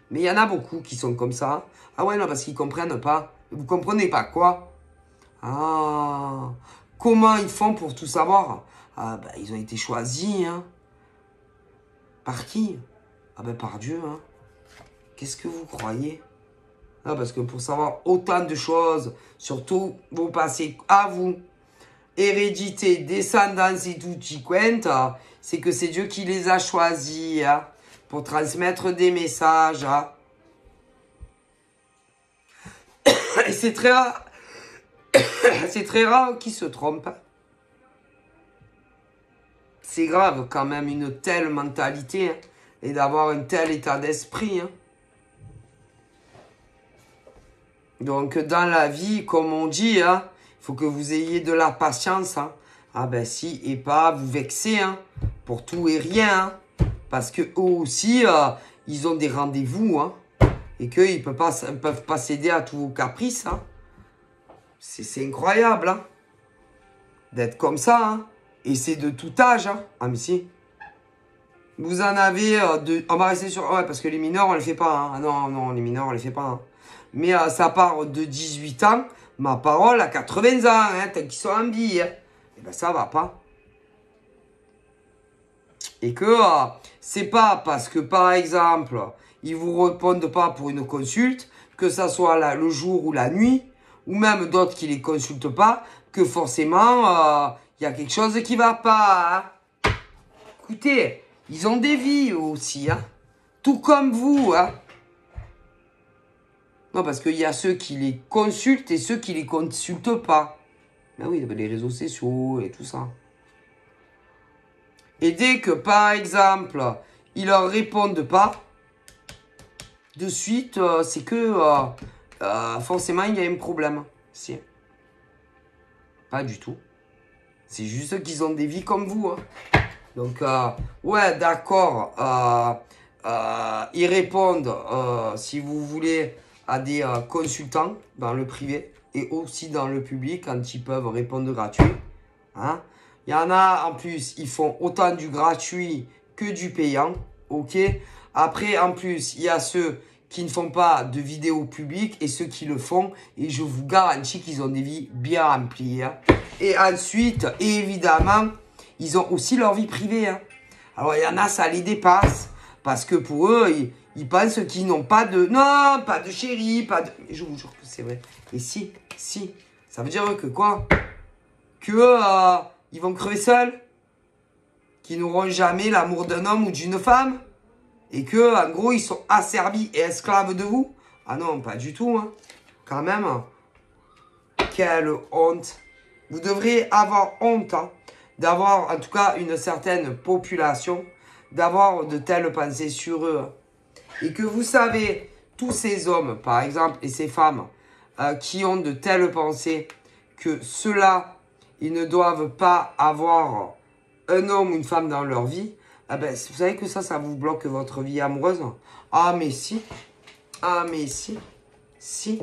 Mais il y en a beaucoup qui sont comme ça. Ah ouais, non, parce qu'ils comprennent pas. Vous comprenez pas quoi? Ah, comment ils font pour tout savoir? Ah ben, ils ont été choisis, hein. Par qui? Ah ben, par Dieu, hein. Qu'est-ce que vous croyez? Ah, parce que pour savoir autant de choses, surtout vos passés à vous, hérédité, descendance et tout y quente, c'est que c'est Dieu qui les a choisis, hein, pour transmettre des messages. Hein. Et c'est très rare. C'est très rare qu'ils se trompent. C'est grave quand même une telle mentalité, hein, et d'avoir un tel état d'esprit. Hein. Donc, dans la vie, comme on dit, hein, il faut que vous ayez de la patience. Hein. Ah ben si, et pas vous vexer, hein, pour tout et rien. Hein, parce que eux aussi, ils ont des rendez-vous, hein, et qu'ils ne peuvent pas céder à tous vos caprices. Hein. C'est incroyable, hein, d'être comme ça. Hein. Et c'est de tout âge. Hein. Ah mais si. Vous en avez... on va rester sur... Ouais, parce que les mineurs, on ne les fait pas. Hein. Ah non, non, les mineurs, on ne les fait pas. Hein. Mais ça part de 18 ans, ma parole, à 80 ans, hein, tant qu'ils sont en vie. Hein. Et ben ça va pas. Et que c'est pas parce que, par exemple, ils vous répondent pas pour une consulte, que ça soit le jour ou la nuit, ou même d'autres qui les consultent pas, que forcément, y a quelque chose qui va pas. Hein. Écoutez, ils ont des vies aussi, hein. Tout comme vous, hein. Non, parce qu'il y a ceux qui les consultent et ceux qui les consultent pas. Ben oui, les réseaux sociaux et tout ça. Et dès que, par exemple, ils leur répondent pas, de suite, c'est que forcément, il y a un problème. Si. Pas du tout. C'est juste qu'ils ont des vies comme vous. Hein. Donc, ouais, d'accord. Ils répondent, si vous voulez, à des consultants dans le privé et aussi dans le public quand ils peuvent répondre gratuit. Hein. Il y en a, en plus, ils font autant du gratuit que du payant. Ok. Après, en plus, il y a ceux qui ne font pas de vidéos publiques et ceux qui le font. Et je vous garantis qu'ils ont des vies bien remplies. Hein. Et ensuite, évidemment, ils ont aussi leur vie privée. Hein. Alors, il y en a, ça les dépasse. Parce que pour eux, ils pensent qu'ils n'ont pas de... Non, pas de chérie, pas de... Je vous jure que c'est vrai. Et si, ça veut dire que quoi? Que ils vont crever seuls? Qu'ils n'auront jamais l'amour d'un homme ou d'une femme? Et que, en gros, ils sont asservis et esclaves de vous? Ah non, pas du tout. Hein. Quand même, quelle honte. Vous devrez avoir honte hein, d'avoir, en tout cas, une certaine population, d'avoir de telles pensées sur eux. Et que vous savez, tous ces hommes, par exemple, et ces femmes, qui ont de telles pensées, que ceux-là, ils ne doivent pas avoir un homme ou une femme dans leur vie, ah ben, vous savez que ça vous bloque votre vie amoureuse. Ah mais si, si.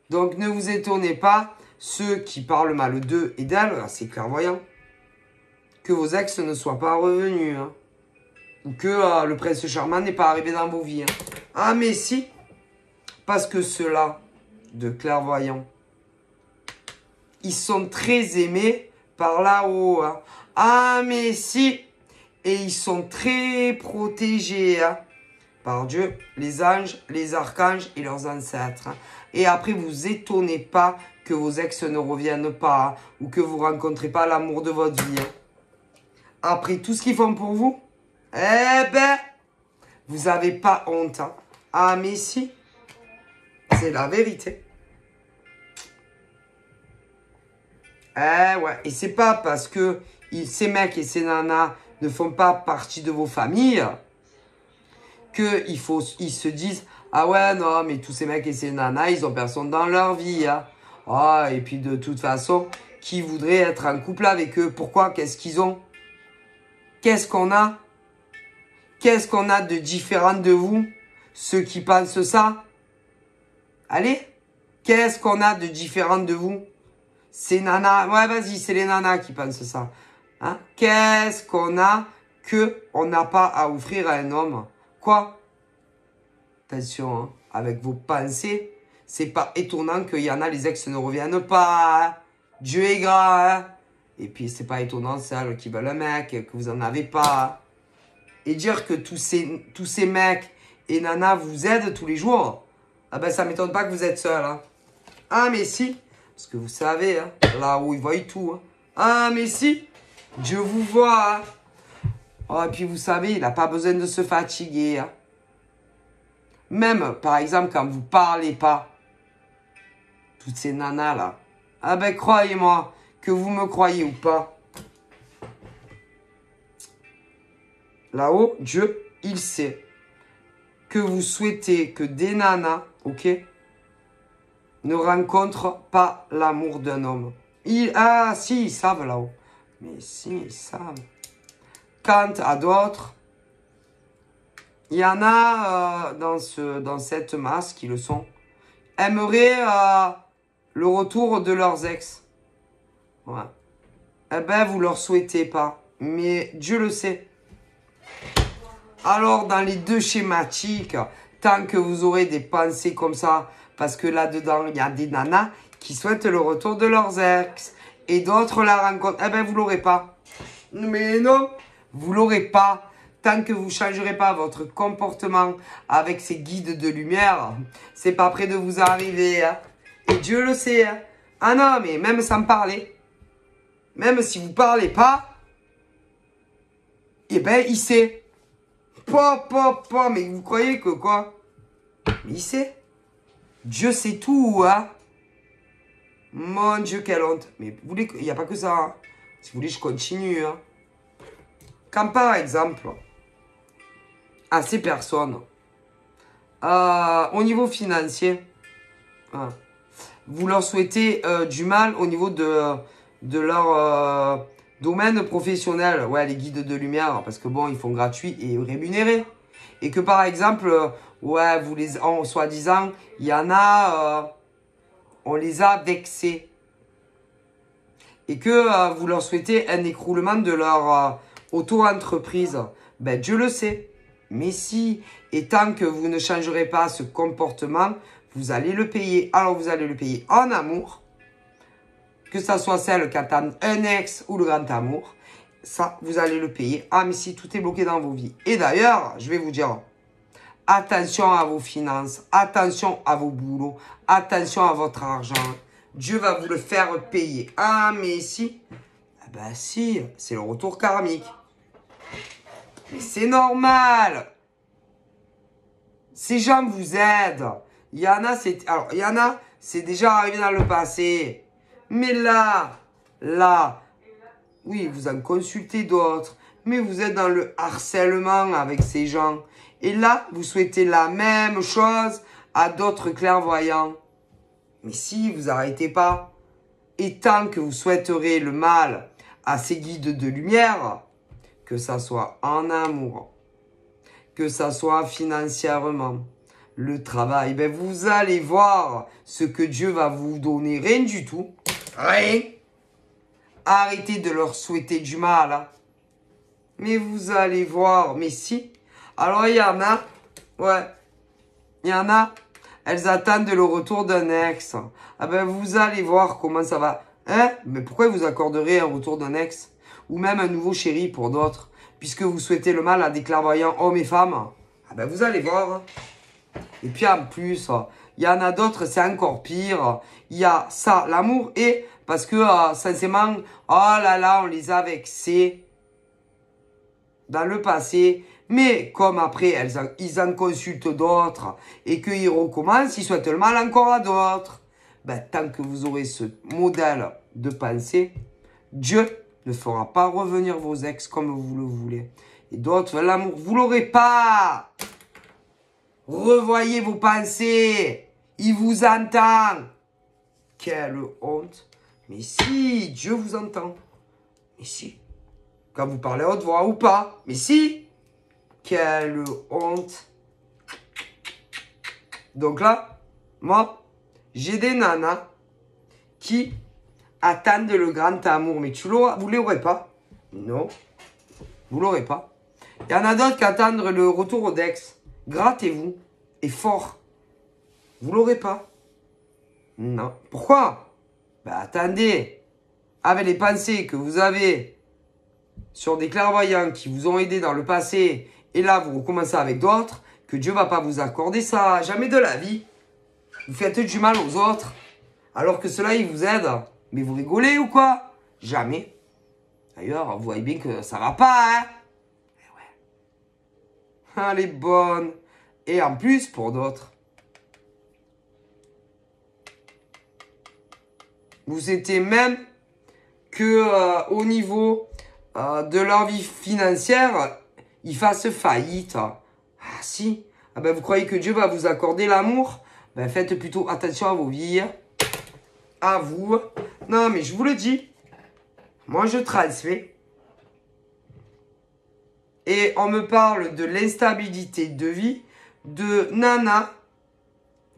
Donc ne vous étonnez pas, ceux qui parlent mal d'eux et d'elles, c'est clairvoyant, que vos ex ne soient pas revenus. Hein. Ou que le prince charmant n'est pas arrivé dans vos vies. Hein. Ah mais si, parce que ceux-là, de clairvoyants, ils sont très aimés par là-haut. Hein. Ah mais si, et ils sont très protégés hein, par Dieu, les anges, les archanges et leurs ancêtres. Hein. Et après, vous étonnez pas que vos ex ne reviennent pas hein, ou que vous rencontrez pas l'amour de votre vie. Hein. Après tout ce qu'ils font pour vous, eh ben, vous n'avez pas honte. Hein. Ah mais si, c'est la vérité. Eh ouais, et c'est pas parce que ces mecs et ces nanas ne font pas partie de vos familles qu'ils se disent ah ouais non mais tous ces mecs et ces nanas ils ont personne dans leur vie hein. Oh, et puis de toute façon qui voudrait être en couple avec eux, pourquoi, qu'est-ce qu'ils ont, qu'est-ce qu'on a de différent de vous, ceux qui pensent ça, allez, qu'est-ce qu'on a de différent de vous? Ces nanas, ouais vas-y, c'est les nanas qui pensent ça. Hein? Qu'est-ce qu'on a que on n'a pas à offrir à un homme? Quoi? Attention, hein, avec vos pensées, c'est pas étonnant qu'il y en a, les ex ne reviennent pas. Hein? Dieu est grand. Hein? Et puis c'est pas étonnant celles qui veulent un mec, que vous en avez pas. Et dire que tous ces mecs et nanas vous aident tous les jours, ah ben ça m'étonne pas que vous êtes seul. Hein? Ah mais si. Parce que vous savez, hein, là où ils voient tout. Hein. Ah, mais si, Dieu vous voit. Hein. Oh, et puis vous savez, il n'a pas besoin de se fatiguer. Hein. Même, par exemple, quand vous ne parlez pas, toutes ces nanas là, ah ben croyez-moi, que vous me croyez ou pas, là-haut, Dieu, il sait que vous souhaitez que des nanas, ok, ne rencontrent pas l'amour d'un homme. Ah, si, ils savent là-haut. Mais si, ils savent. Quant à d'autres, il y en a dans cette masse qui le sont, aimeraient le retour de leurs ex. Ouais. Eh ben, vous leur souhaitez pas. Mais Dieu le sait. Alors, dans les deux schématiques, tant que vous aurez des pensées comme ça, parce que là-dedans, il y a des nanas qui souhaitent le retour de leurs ex. Et d'autres la rencontrent. Eh ben, vous l'aurez pas. Mais non, vous l'aurez pas. Tant que vous ne changerez pas votre comportement avec ces guides de lumière, c'est pas près de vous arriver. Hein. Et Dieu le sait. Hein. Ah non, mais même sans parler. Même si vous parlez pas, eh ben, il sait. Pas, mais vous croyez que quoi? Mais il sait. Dieu sait tout, hein. Mon Dieu, quelle honte. Mais vous voulez, il n'y a pas que ça. Hein. Si vous voulez, je continue. Hein. Quand par exemple, à ces personnes, au niveau financier, vous leur souhaitez du mal au niveau de leur Domaine professionnel, ouais, les guides de lumière, parce que bon, ils font gratuit et rémunéré. Et que par exemple, ouais, vous les, en soi-disant, il y en a, on les a vexés. Et que vous leur souhaitez un écroulement de leur auto-entreprise. Ben, Dieu le sait. Mais si, et tant que vous ne changerez pas ce comportement, vous allez le payer. Alors, vous allez le payer en amour. Que ça soit celle qui attend un ex ou le grand amour. Ça, vous allez le payer. Ah, mais si, tout est bloqué dans vos vies. Et d'ailleurs, je vais vous dire, attention à vos finances. Attention à vos boulots. Attention à votre argent. Dieu va vous le faire payer. Ah, mais si. Ah ben si, c'est le retour karmique. Mais c'est normal. Ces gens vous aident. Il y en a, c'est déjà arrivé dans le passé. Mais là, oui, vous en consultez d'autres. Mais vous êtes dans le harcèlement avec ces gens. Et là, vous souhaitez la même chose à d'autres clairvoyants. Mais si, vous arrêtez pas. Et tant que vous souhaiterez le mal à ces guides de lumière, que ça soit en amour, que ça soit financièrement, le travail, ben vous allez voir ce que Dieu va vous donner. Rien du tout. Rien. Arrêtez de leur souhaiter du mal. Hein. Mais vous allez voir. Mais si. Alors il y en a. Ouais. Il y en a. Elles attendent le retour d'un ex. Ah ben vous allez voir comment ça va. Hein? Mais pourquoi vous accorderez un retour d'un ex? Ou même un nouveau chéri pour d'autres? Puisque vous souhaitez le mal à des clairvoyants hommes et femmes. Ah ben vous allez voir. Et puis en plus, il y en a d'autres, c'est encore pire. Il y a ça, l'amour, et parce que sincèrement, oh là là, on les a vexés dans le passé. Mais comme après, ils en consultent d'autres et qu'ils recommencent, ils souhaitent le mal encore à d'autres. Ben, tant que vous aurez ce modèle de pensée, Dieu ne fera pas revenir vos ex comme vous le voulez. Et d'autres, l'amour, vous l'aurez pas. Revoyez vos pensées. Il vous entend. Quelle honte. Mais si, Dieu vous entend. Mais si. Quand vous parlez à haute voix ou pas. Mais si. Quelle honte. Donc là, moi, j'ai des nanas qui attendent le grand amour. Mais vous l'aurez pas. Non. Vous l'aurez pas. Il y en a d'autres qui attendent le retour au Dex. Grattez-vous. Et fort. Vous l'aurez pas. Non. Pourquoi? Ben attendez. Avec les pensées que vous avez sur des clairvoyants qui vous ont aidé dans le passé, et là vous recommencez avec d'autres, que Dieu va pas vous accorder ça. Jamais de la vie. Vous faites du mal aux autres. Alors que ceux-là, ils vous aident. Mais vous rigolez ou quoi? Jamais. D'ailleurs, vous voyez bien que ça va pas, hein? Eh ouais. Elle est bonne. Et en plus, pour d'autres. Vous étiez même que au niveau de leur vie financière, ils fassent faillite. Ah si. Ah ben, vous croyez que Dieu va vous accorder l'amour? Ben faites plutôt attention à vos vies. À vous. Non mais je vous le dis. Moi je transmets. Et on me parle de l'instabilité de vie de nanas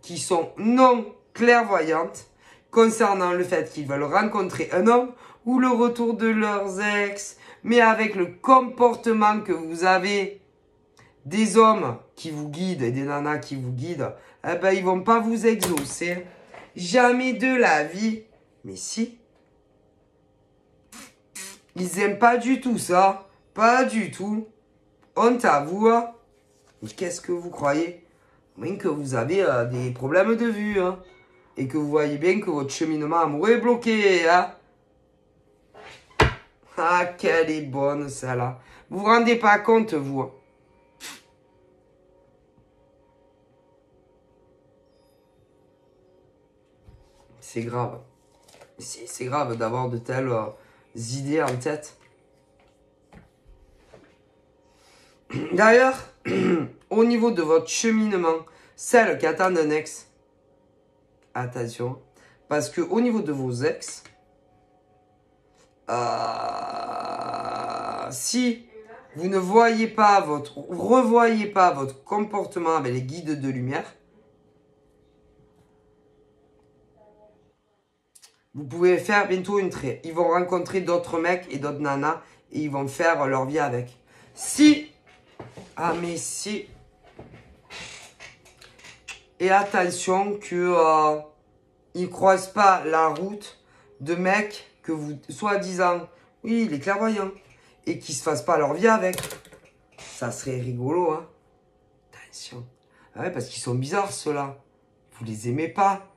qui sont non clairvoyantes concernant le fait qu'ils veulent rencontrer un homme ou le retour de leurs ex, mais avec le comportement que vous avez des hommes qui vous guident et des nanas qui vous guident, eh ben ils vont pas vous exaucer. Jamais de la vie. Mais si. Ils aiment pas du tout ça. Pas du tout. Honte à vous. Mais qu'est-ce que vous croyez? Même que vous avez des problèmes de vue. Hein, et que vous voyez bien que votre cheminement amoureux est bloqué. Hein. Ah, qu'elle est bonne, celle-là. Vous vous rendez pas compte, vous. Hein. C'est grave. C'est grave d'avoir de telles idées en tête. D'ailleurs, au niveau de votre cheminement, celle qui attend un ex, attention, parce que au niveau de vos ex, si vous ne voyez pas revoyez pas votre comportement avec les guides de lumière, vous pouvez faire bientôt une trait. Ils vont rencontrer d'autres mecs et d'autres nanas et ils vont faire leur vie avec. Si, mais si, et attention que ils croisent pas la route de mecs que vous, soi-disant, oui, il est clairvoyant, et qui se fassent pas leur vie avec. Ça serait rigolo, hein. Attention. Ah ouais, parce qu'ils sont bizarres, ceux-là. Vous les aimez pas.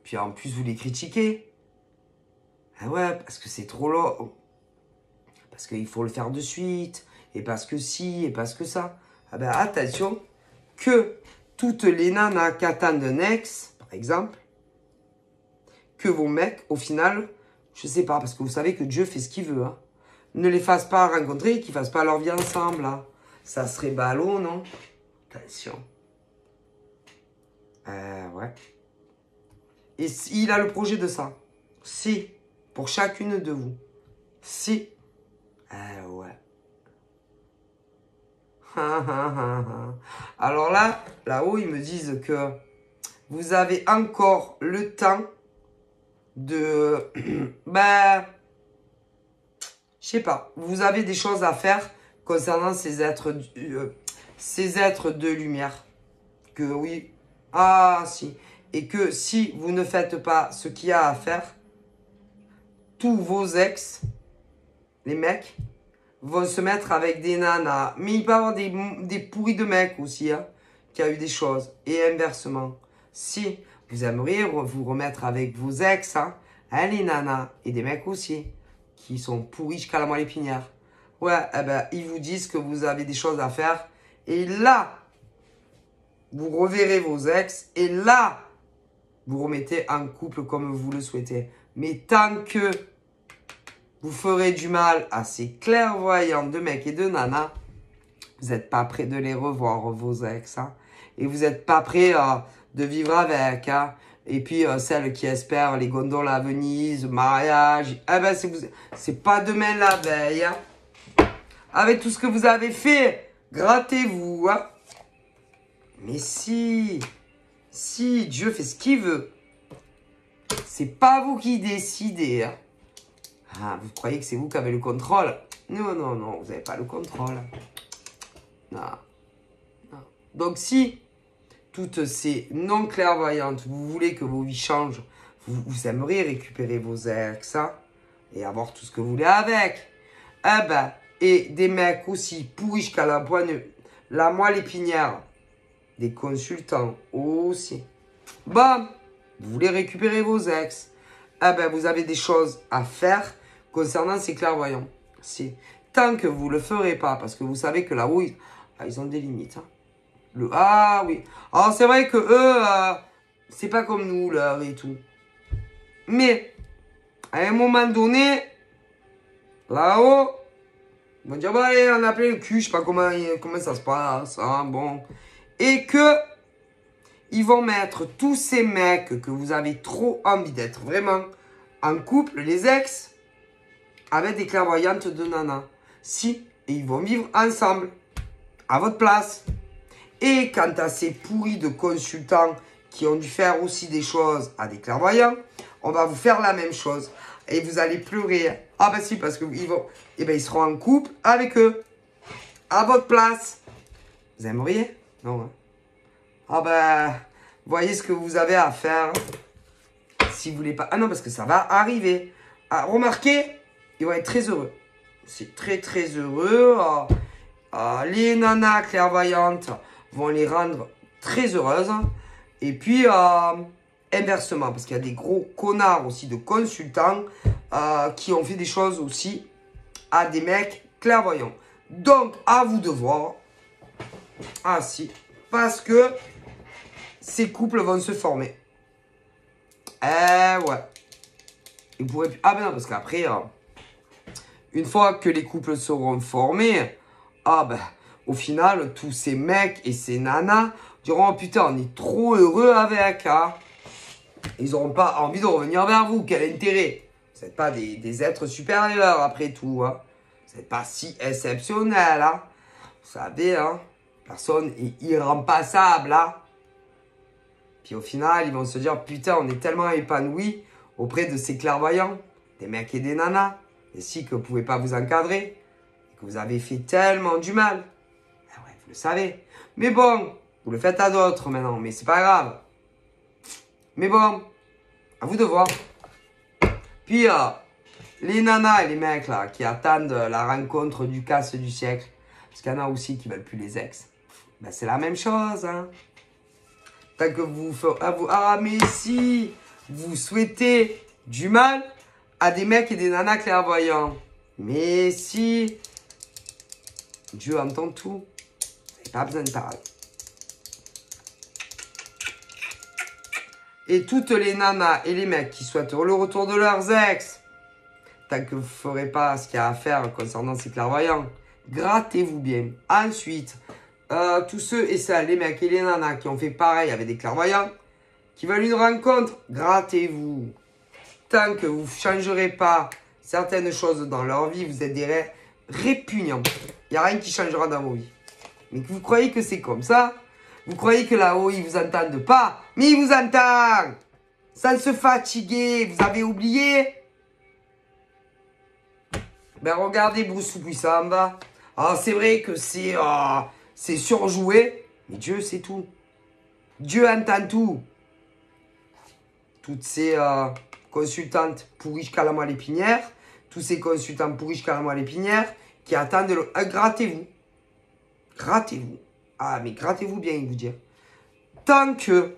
Puis en plus, vous les critiquez. Ah ouais, parce que c'est trop long. Parce qu'il faut le faire de suite. Et parce que si, et parce que ça. Ah ben attention, que toutes les nanas qui attendent un ex, par exemple, que vos mecs, au final, je sais pas, parce que vous savez que Dieu fait ce qu'il veut, hein. Ne les fassent pas rencontrer, qu'ils fassent pas leur vie ensemble, là. Ça serait ballot, non? Attention. Ouais. Et il a le projet de ça. Si. Pour chacune de vous. Si. Ouais. Alors là-haut, ils me disent que vous avez encore le temps de... je sais pas. Vous avez des choses à faire concernant ces êtres de lumière. Que oui. Ah, si. Et que si vous ne faites pas ce qu'il y a à faire, tous vos ex, les mecs, vont se mettre avec des nanas. Mais il peut y avoir des pourris de mecs aussi, hein, qui a eu des choses. Et inversement. Si vous aimeriez vous remettre avec vos ex, hein, les nanas, et des mecs aussi, qui sont pourris jusqu'à la moelle épinière. Ouais, ils vous disent que vous avez des choses à faire. Et là, vous reverrez vos ex. Et là, vous remettez en couple comme vous le souhaitez. Mais tant que vous ferez du mal à ces clairvoyants de mecs et de nanas, vous n'êtes pas prêt de les revoir, vos ex. Hein, et vous n'êtes pas prêt de vivre avec. Hein. Et puis, celles qui espèrent les gondoles à Venise, mariage. C'est pas demain la veille. Hein. Avec tout ce que vous avez fait, grattez-vous. Hein. Mais si Dieu fait ce qu'il veut, c'est pas vous qui décidez. Hein. Ah, vous croyez que c'est vous qui avez le contrôle? Non, vous n'avez pas le contrôle. Non. Donc si toutes ces non-clairvoyantes, vous voulez que vos vies changent, vous aimeriez récupérer vos ex, hein, et avoir tout ce que vous voulez avec. Et des mecs aussi pourris jusqu'à la moelle épinière, des consultants aussi. Bon, vous voulez récupérer vos ex, vous avez des choses à faire concernant ces clairvoyants. Si. Tant que vous ne le ferez pas, parce que vous savez que là-haut, ils ont des limites. Hein. Oui. Alors, c'est vrai que eux, c'est pas comme nous, là, et tout. Mais, à un moment donné, là-haut, ils vont dire, allez, on a plein le cul, je sais pas comment ça se passe, hein, bon. Et que, ils vont mettre tous ces mecs que vous avez trop envie d'être vraiment en couple, les ex, avec des clairvoyantes de nana. Si, et ils vont vivre ensemble, à votre place. Et quant à ces pourris de consultants qui ont dû faire aussi des choses à des clairvoyants, on va vous faire la même chose. Et vous allez pleurer. Ah si, parce que ils seront en couple avec eux, à votre place. Vous aimeriez? Non. Hein? Voyez ce que vous avez à faire. Si vous voulez pas... Ah non, parce que ça va arriver. Remarquez, ils vont être très heureux. C'est très très heureux. Les nanas clairvoyantes vont les rendre très heureuses. Et puis, inversement, parce qu'il y a des gros connards aussi de consultants qui ont fait des choses aussi à des mecs clairvoyants. Donc, à vous de voir. Ah si, parce que ces couples vont se former. Ouais. Ils pourraient plus... non, parce qu'après, une fois que les couples seront formés, au final, tous ces mecs et ces nanas diront, oh, putain, on est trop heureux avec, hein. Ils n'auront pas envie de revenir vers vous. Quel intérêt? Vous n'êtes pas des êtres supérieurs, après tout. Hein. Vous n'êtes pas si exceptionnel. Hein. Vous savez, hein, personne est irremplaçable. Hein. Puis au final, ils vont se dire, putain, on est tellement épanouis auprès de ces clairvoyants, des mecs et des nanas, et si que vous ne pouvez pas vous encadrer, et que vous avez fait tellement du mal. Ben ouais, vous le savez. Mais bon, vous le faites à d'autres maintenant, mais c'est pas grave. Mais bon, à vous de voir. Puis, les nanas et les mecs là, qui attendent la rencontre du casse du siècle, parce qu'il y en a aussi qui veulent plus les ex, ben c'est la même chose, hein. Tant que mais si vous souhaitez du mal à des mecs et des nanas clairvoyants, mais si Dieu entend tout, vous n'avez pas besoin de parler. Et toutes les nanas et les mecs qui souhaitent le retour de leurs ex, tant que vous ne ferez pas ce qu'il y a à faire concernant ces clairvoyants, grattez-vous bien. Ensuite, tous ceux et celles, les mecs et les nanas qui ont fait pareil avec des clairvoyants, qui veulent une rencontre, grattez-vous. Tant que vous ne changerez pas certaines choses dans leur vie, vous êtes des répugnants. Il n'y a rien qui changera dans vos vies. Mais vous croyez que c'est comme ça? Vous croyez que là-haut, ils ne vous entendent pas? Mais ils vous entendent! Sans se fatiguer, vous avez oublié? Ben regardez Bruce Puissant en bas. Ah, c'est vrai que c'est surjoué, mais Dieu sait tout. Dieu entend tout. Toutes ces consultantes pourries jusqu'à la moelle épinière, tous ces consultants pourris jusqu'à la moelle épinière, qui attendent le... grattez-vous. Grattez-vous. Ah, mais grattez-vous bien, il vous dire. Tant que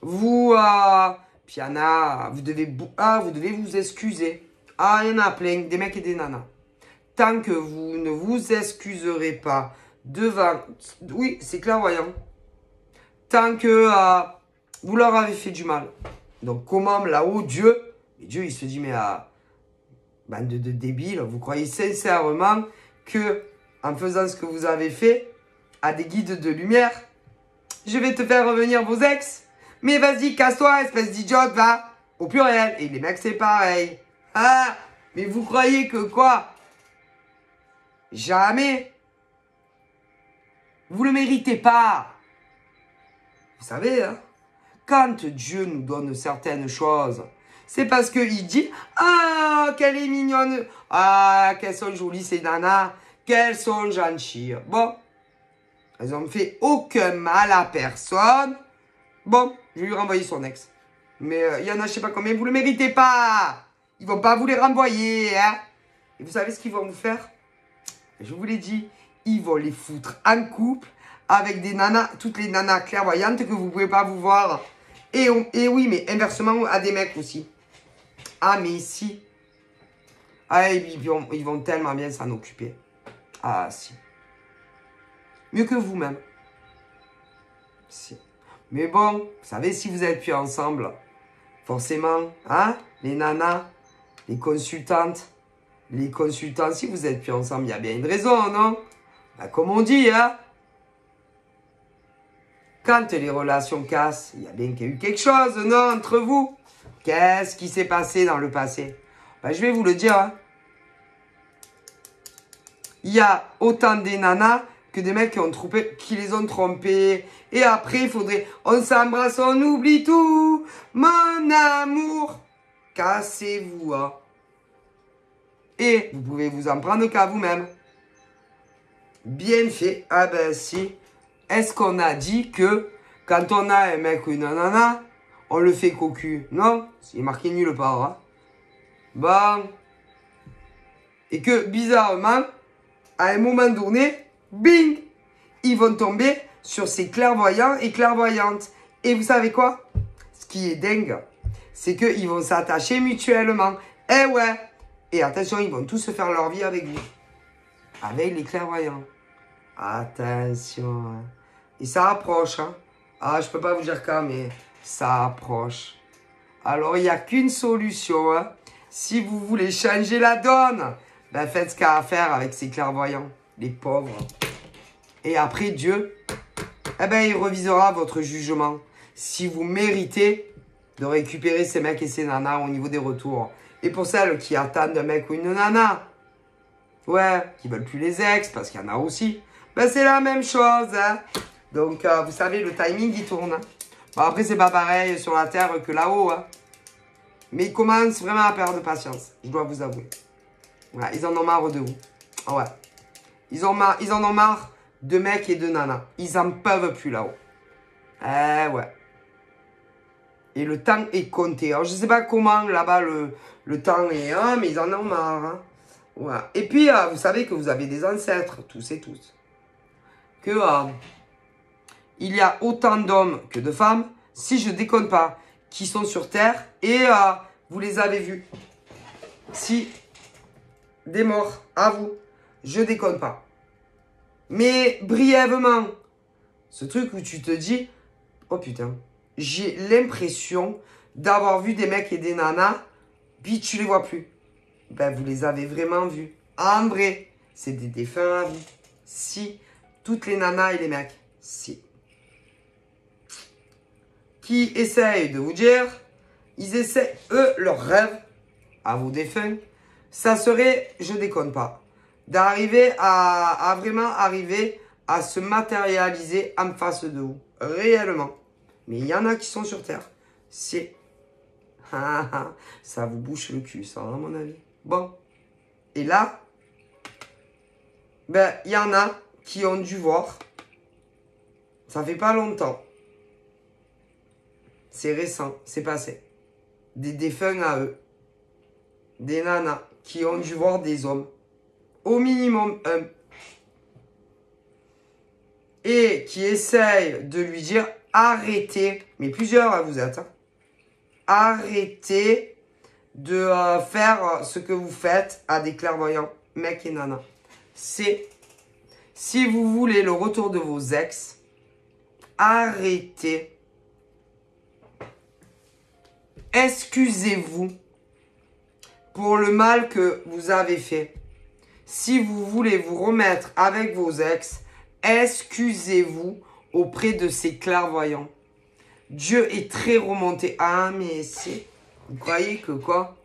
vous... puis il y en a... Vous devez vous excuser. Ah, il y en a plein, des mecs et des nanas. Tant que vous ne vous excuserez pas devant... Oui, c'est clairvoyant. Tant que vous leur avez fait du mal. Donc, comment là-haut, Dieu... Et Dieu, il se dit, mais bande de débiles, vous croyez sincèrement que en faisant ce que vous avez fait à des guides de lumière, je vais te faire revenir vos ex? Mais vas-y, casse-toi, espèce d'idiote, va. Au pluriel. Et les mecs, c'est pareil. Ah, mais vous croyez que quoi? Jamais. Vous le méritez pas. Vous savez, hein, quand Dieu nous donne certaines choses, c'est parce qu'il dit, ah, qu'elle est mignonne. Ah, qu'elles sont jolies ces nanas. Qu'elles sont gentilles. Bon, elles n'ont fait aucun mal à personne. Bon, je vais lui renvoyer son ex. Mais il y en a je sais pas combien, vous le méritez pas. Ils vont pas vous les renvoyer, hein. Et vous savez ce qu'ils vont vous faire? Je vous l'ai dit, ils vont les foutre en couple avec des nanas, toutes les nanas clairvoyantes que vous pouvez pas vous voir. Et oui, mais inversement à des mecs aussi. Ah, mais si. Ah, ils vont tellement bien s'en occuper. Ah, si. Mieux que vous-même. Si. Mais bon, vous savez, si vous êtes plus ensemble, forcément, hein, les nanas, les consultantes, si vous êtes plus ensemble, il y a bien une raison, non? Ben, comme on dit, hein. Quand les relations cassent, il y a bien qu'il y a eu quelque chose, non, entre vous? Qu'est-ce qui s'est passé dans le passé? Ben, je vais vous le dire, hein. Il y a autant des nanas que des mecs qui les ont trompés. Et après, il faudrait... On s'embrasse, on oublie tout. Mon amour. Cassez-vous, hein. Et vous pouvez vous en prendre qu'à vous-même. Bien fait. Ah ben si. Est-ce qu'on a dit que quand on a un mec ou une nana, on le fait cocu? Non, c'est marqué nulle part. Hein. Bon. Et que bizarrement... à un moment donné, bing, ils vont tomber sur ces clairvoyants et clairvoyantes. Et vous savez quoi? Ce qui est dingue, c'est qu'ils vont s'attacher mutuellement. Eh ouais. Et attention, ils vont tous faire leur vie avec vous. Avec les clairvoyants. Attention. Hein. Et ça approche. Hein. Ah, je peux pas vous dire quand, mais ça approche. Alors, il n'y a qu'une solution. Hein. Si vous voulez changer la donne, ben faites ce qu'il y a à faire avec ces clairvoyants, les pauvres. Et après, Dieu, eh ben, il revisera votre jugement. Si vous méritez de récupérer ces mecs et ces nanas au niveau des retours. Et pour celles qui attendent un mec ou une nana, ouais, qui veulent plus les ex, parce qu'il y en a aussi, ben c'est la même chose. Hein. Donc, vous savez, le timing, il tourne. Hein. Bon, après, c'est pas pareil sur la Terre que là-haut. Hein. Mais ils commencent vraiment à perdre patience, je dois vous avouer. Voilà, ils en ont marre de vous. Ah ouais. Ils en ont marre de mecs et de nanas. Ils en peuvent plus là-haut. Eh ouais. Et le temps est compté. Alors, je sais pas comment là-bas le temps est, hein, mais ils en ont marre. Hein. Voilà. Et puis, vous savez que vous avez des ancêtres, tous et toutes. Que il y a autant d'hommes que de femmes, si je déconne pas, qui sont sur Terre et vous les avez vus. Si des morts, à vous, je déconne pas. Mais brièvement, ce truc où tu te dis, oh putain, j'ai l'impression d'avoir vu des mecs et des nanas, puis tu les vois plus. Ben, vous les avez vraiment vus. En vrai, c'est des défunts à vous. Si, toutes les nanas et les mecs, si. Qui essayent de vous dire, ils essaient, eux, leur rêve, à vos défunts, ça serait, je déconne pas, d'arriver à vraiment arriver à se matérialiser en face de vous, réellement. Mais il y en a qui sont sur Terre. C'est... ça vous bouche le cul, ça, à mon avis. Bon. Et là, ben, il y en a qui ont dû voir. Ça fait pas longtemps. C'est récent, c'est passé. Des défunts à eux. Des nanas qui ont dû voir des hommes. Au minimum un. Et qui essayent de lui dire arrêtez. Mais plusieurs, vous êtes. Hein, arrêtez de faire ce que vous faites à des clairvoyants, mecs et nanas. C'est, si vous voulez le retour de vos ex, arrêtez. Excusez-vous pour le mal que vous avez fait. Si vous voulez vous remettre avec vos ex, excusez-vous auprès de ces clairvoyants. Dieu est très remonté. Ah, mais c'est... Vous croyez que quoi?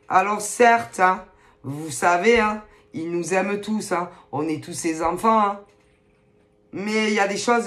Alors certes, hein, vous savez, hein, il nous aime tous. Hein, on est tous ses enfants. Hein, mais il y a des choses...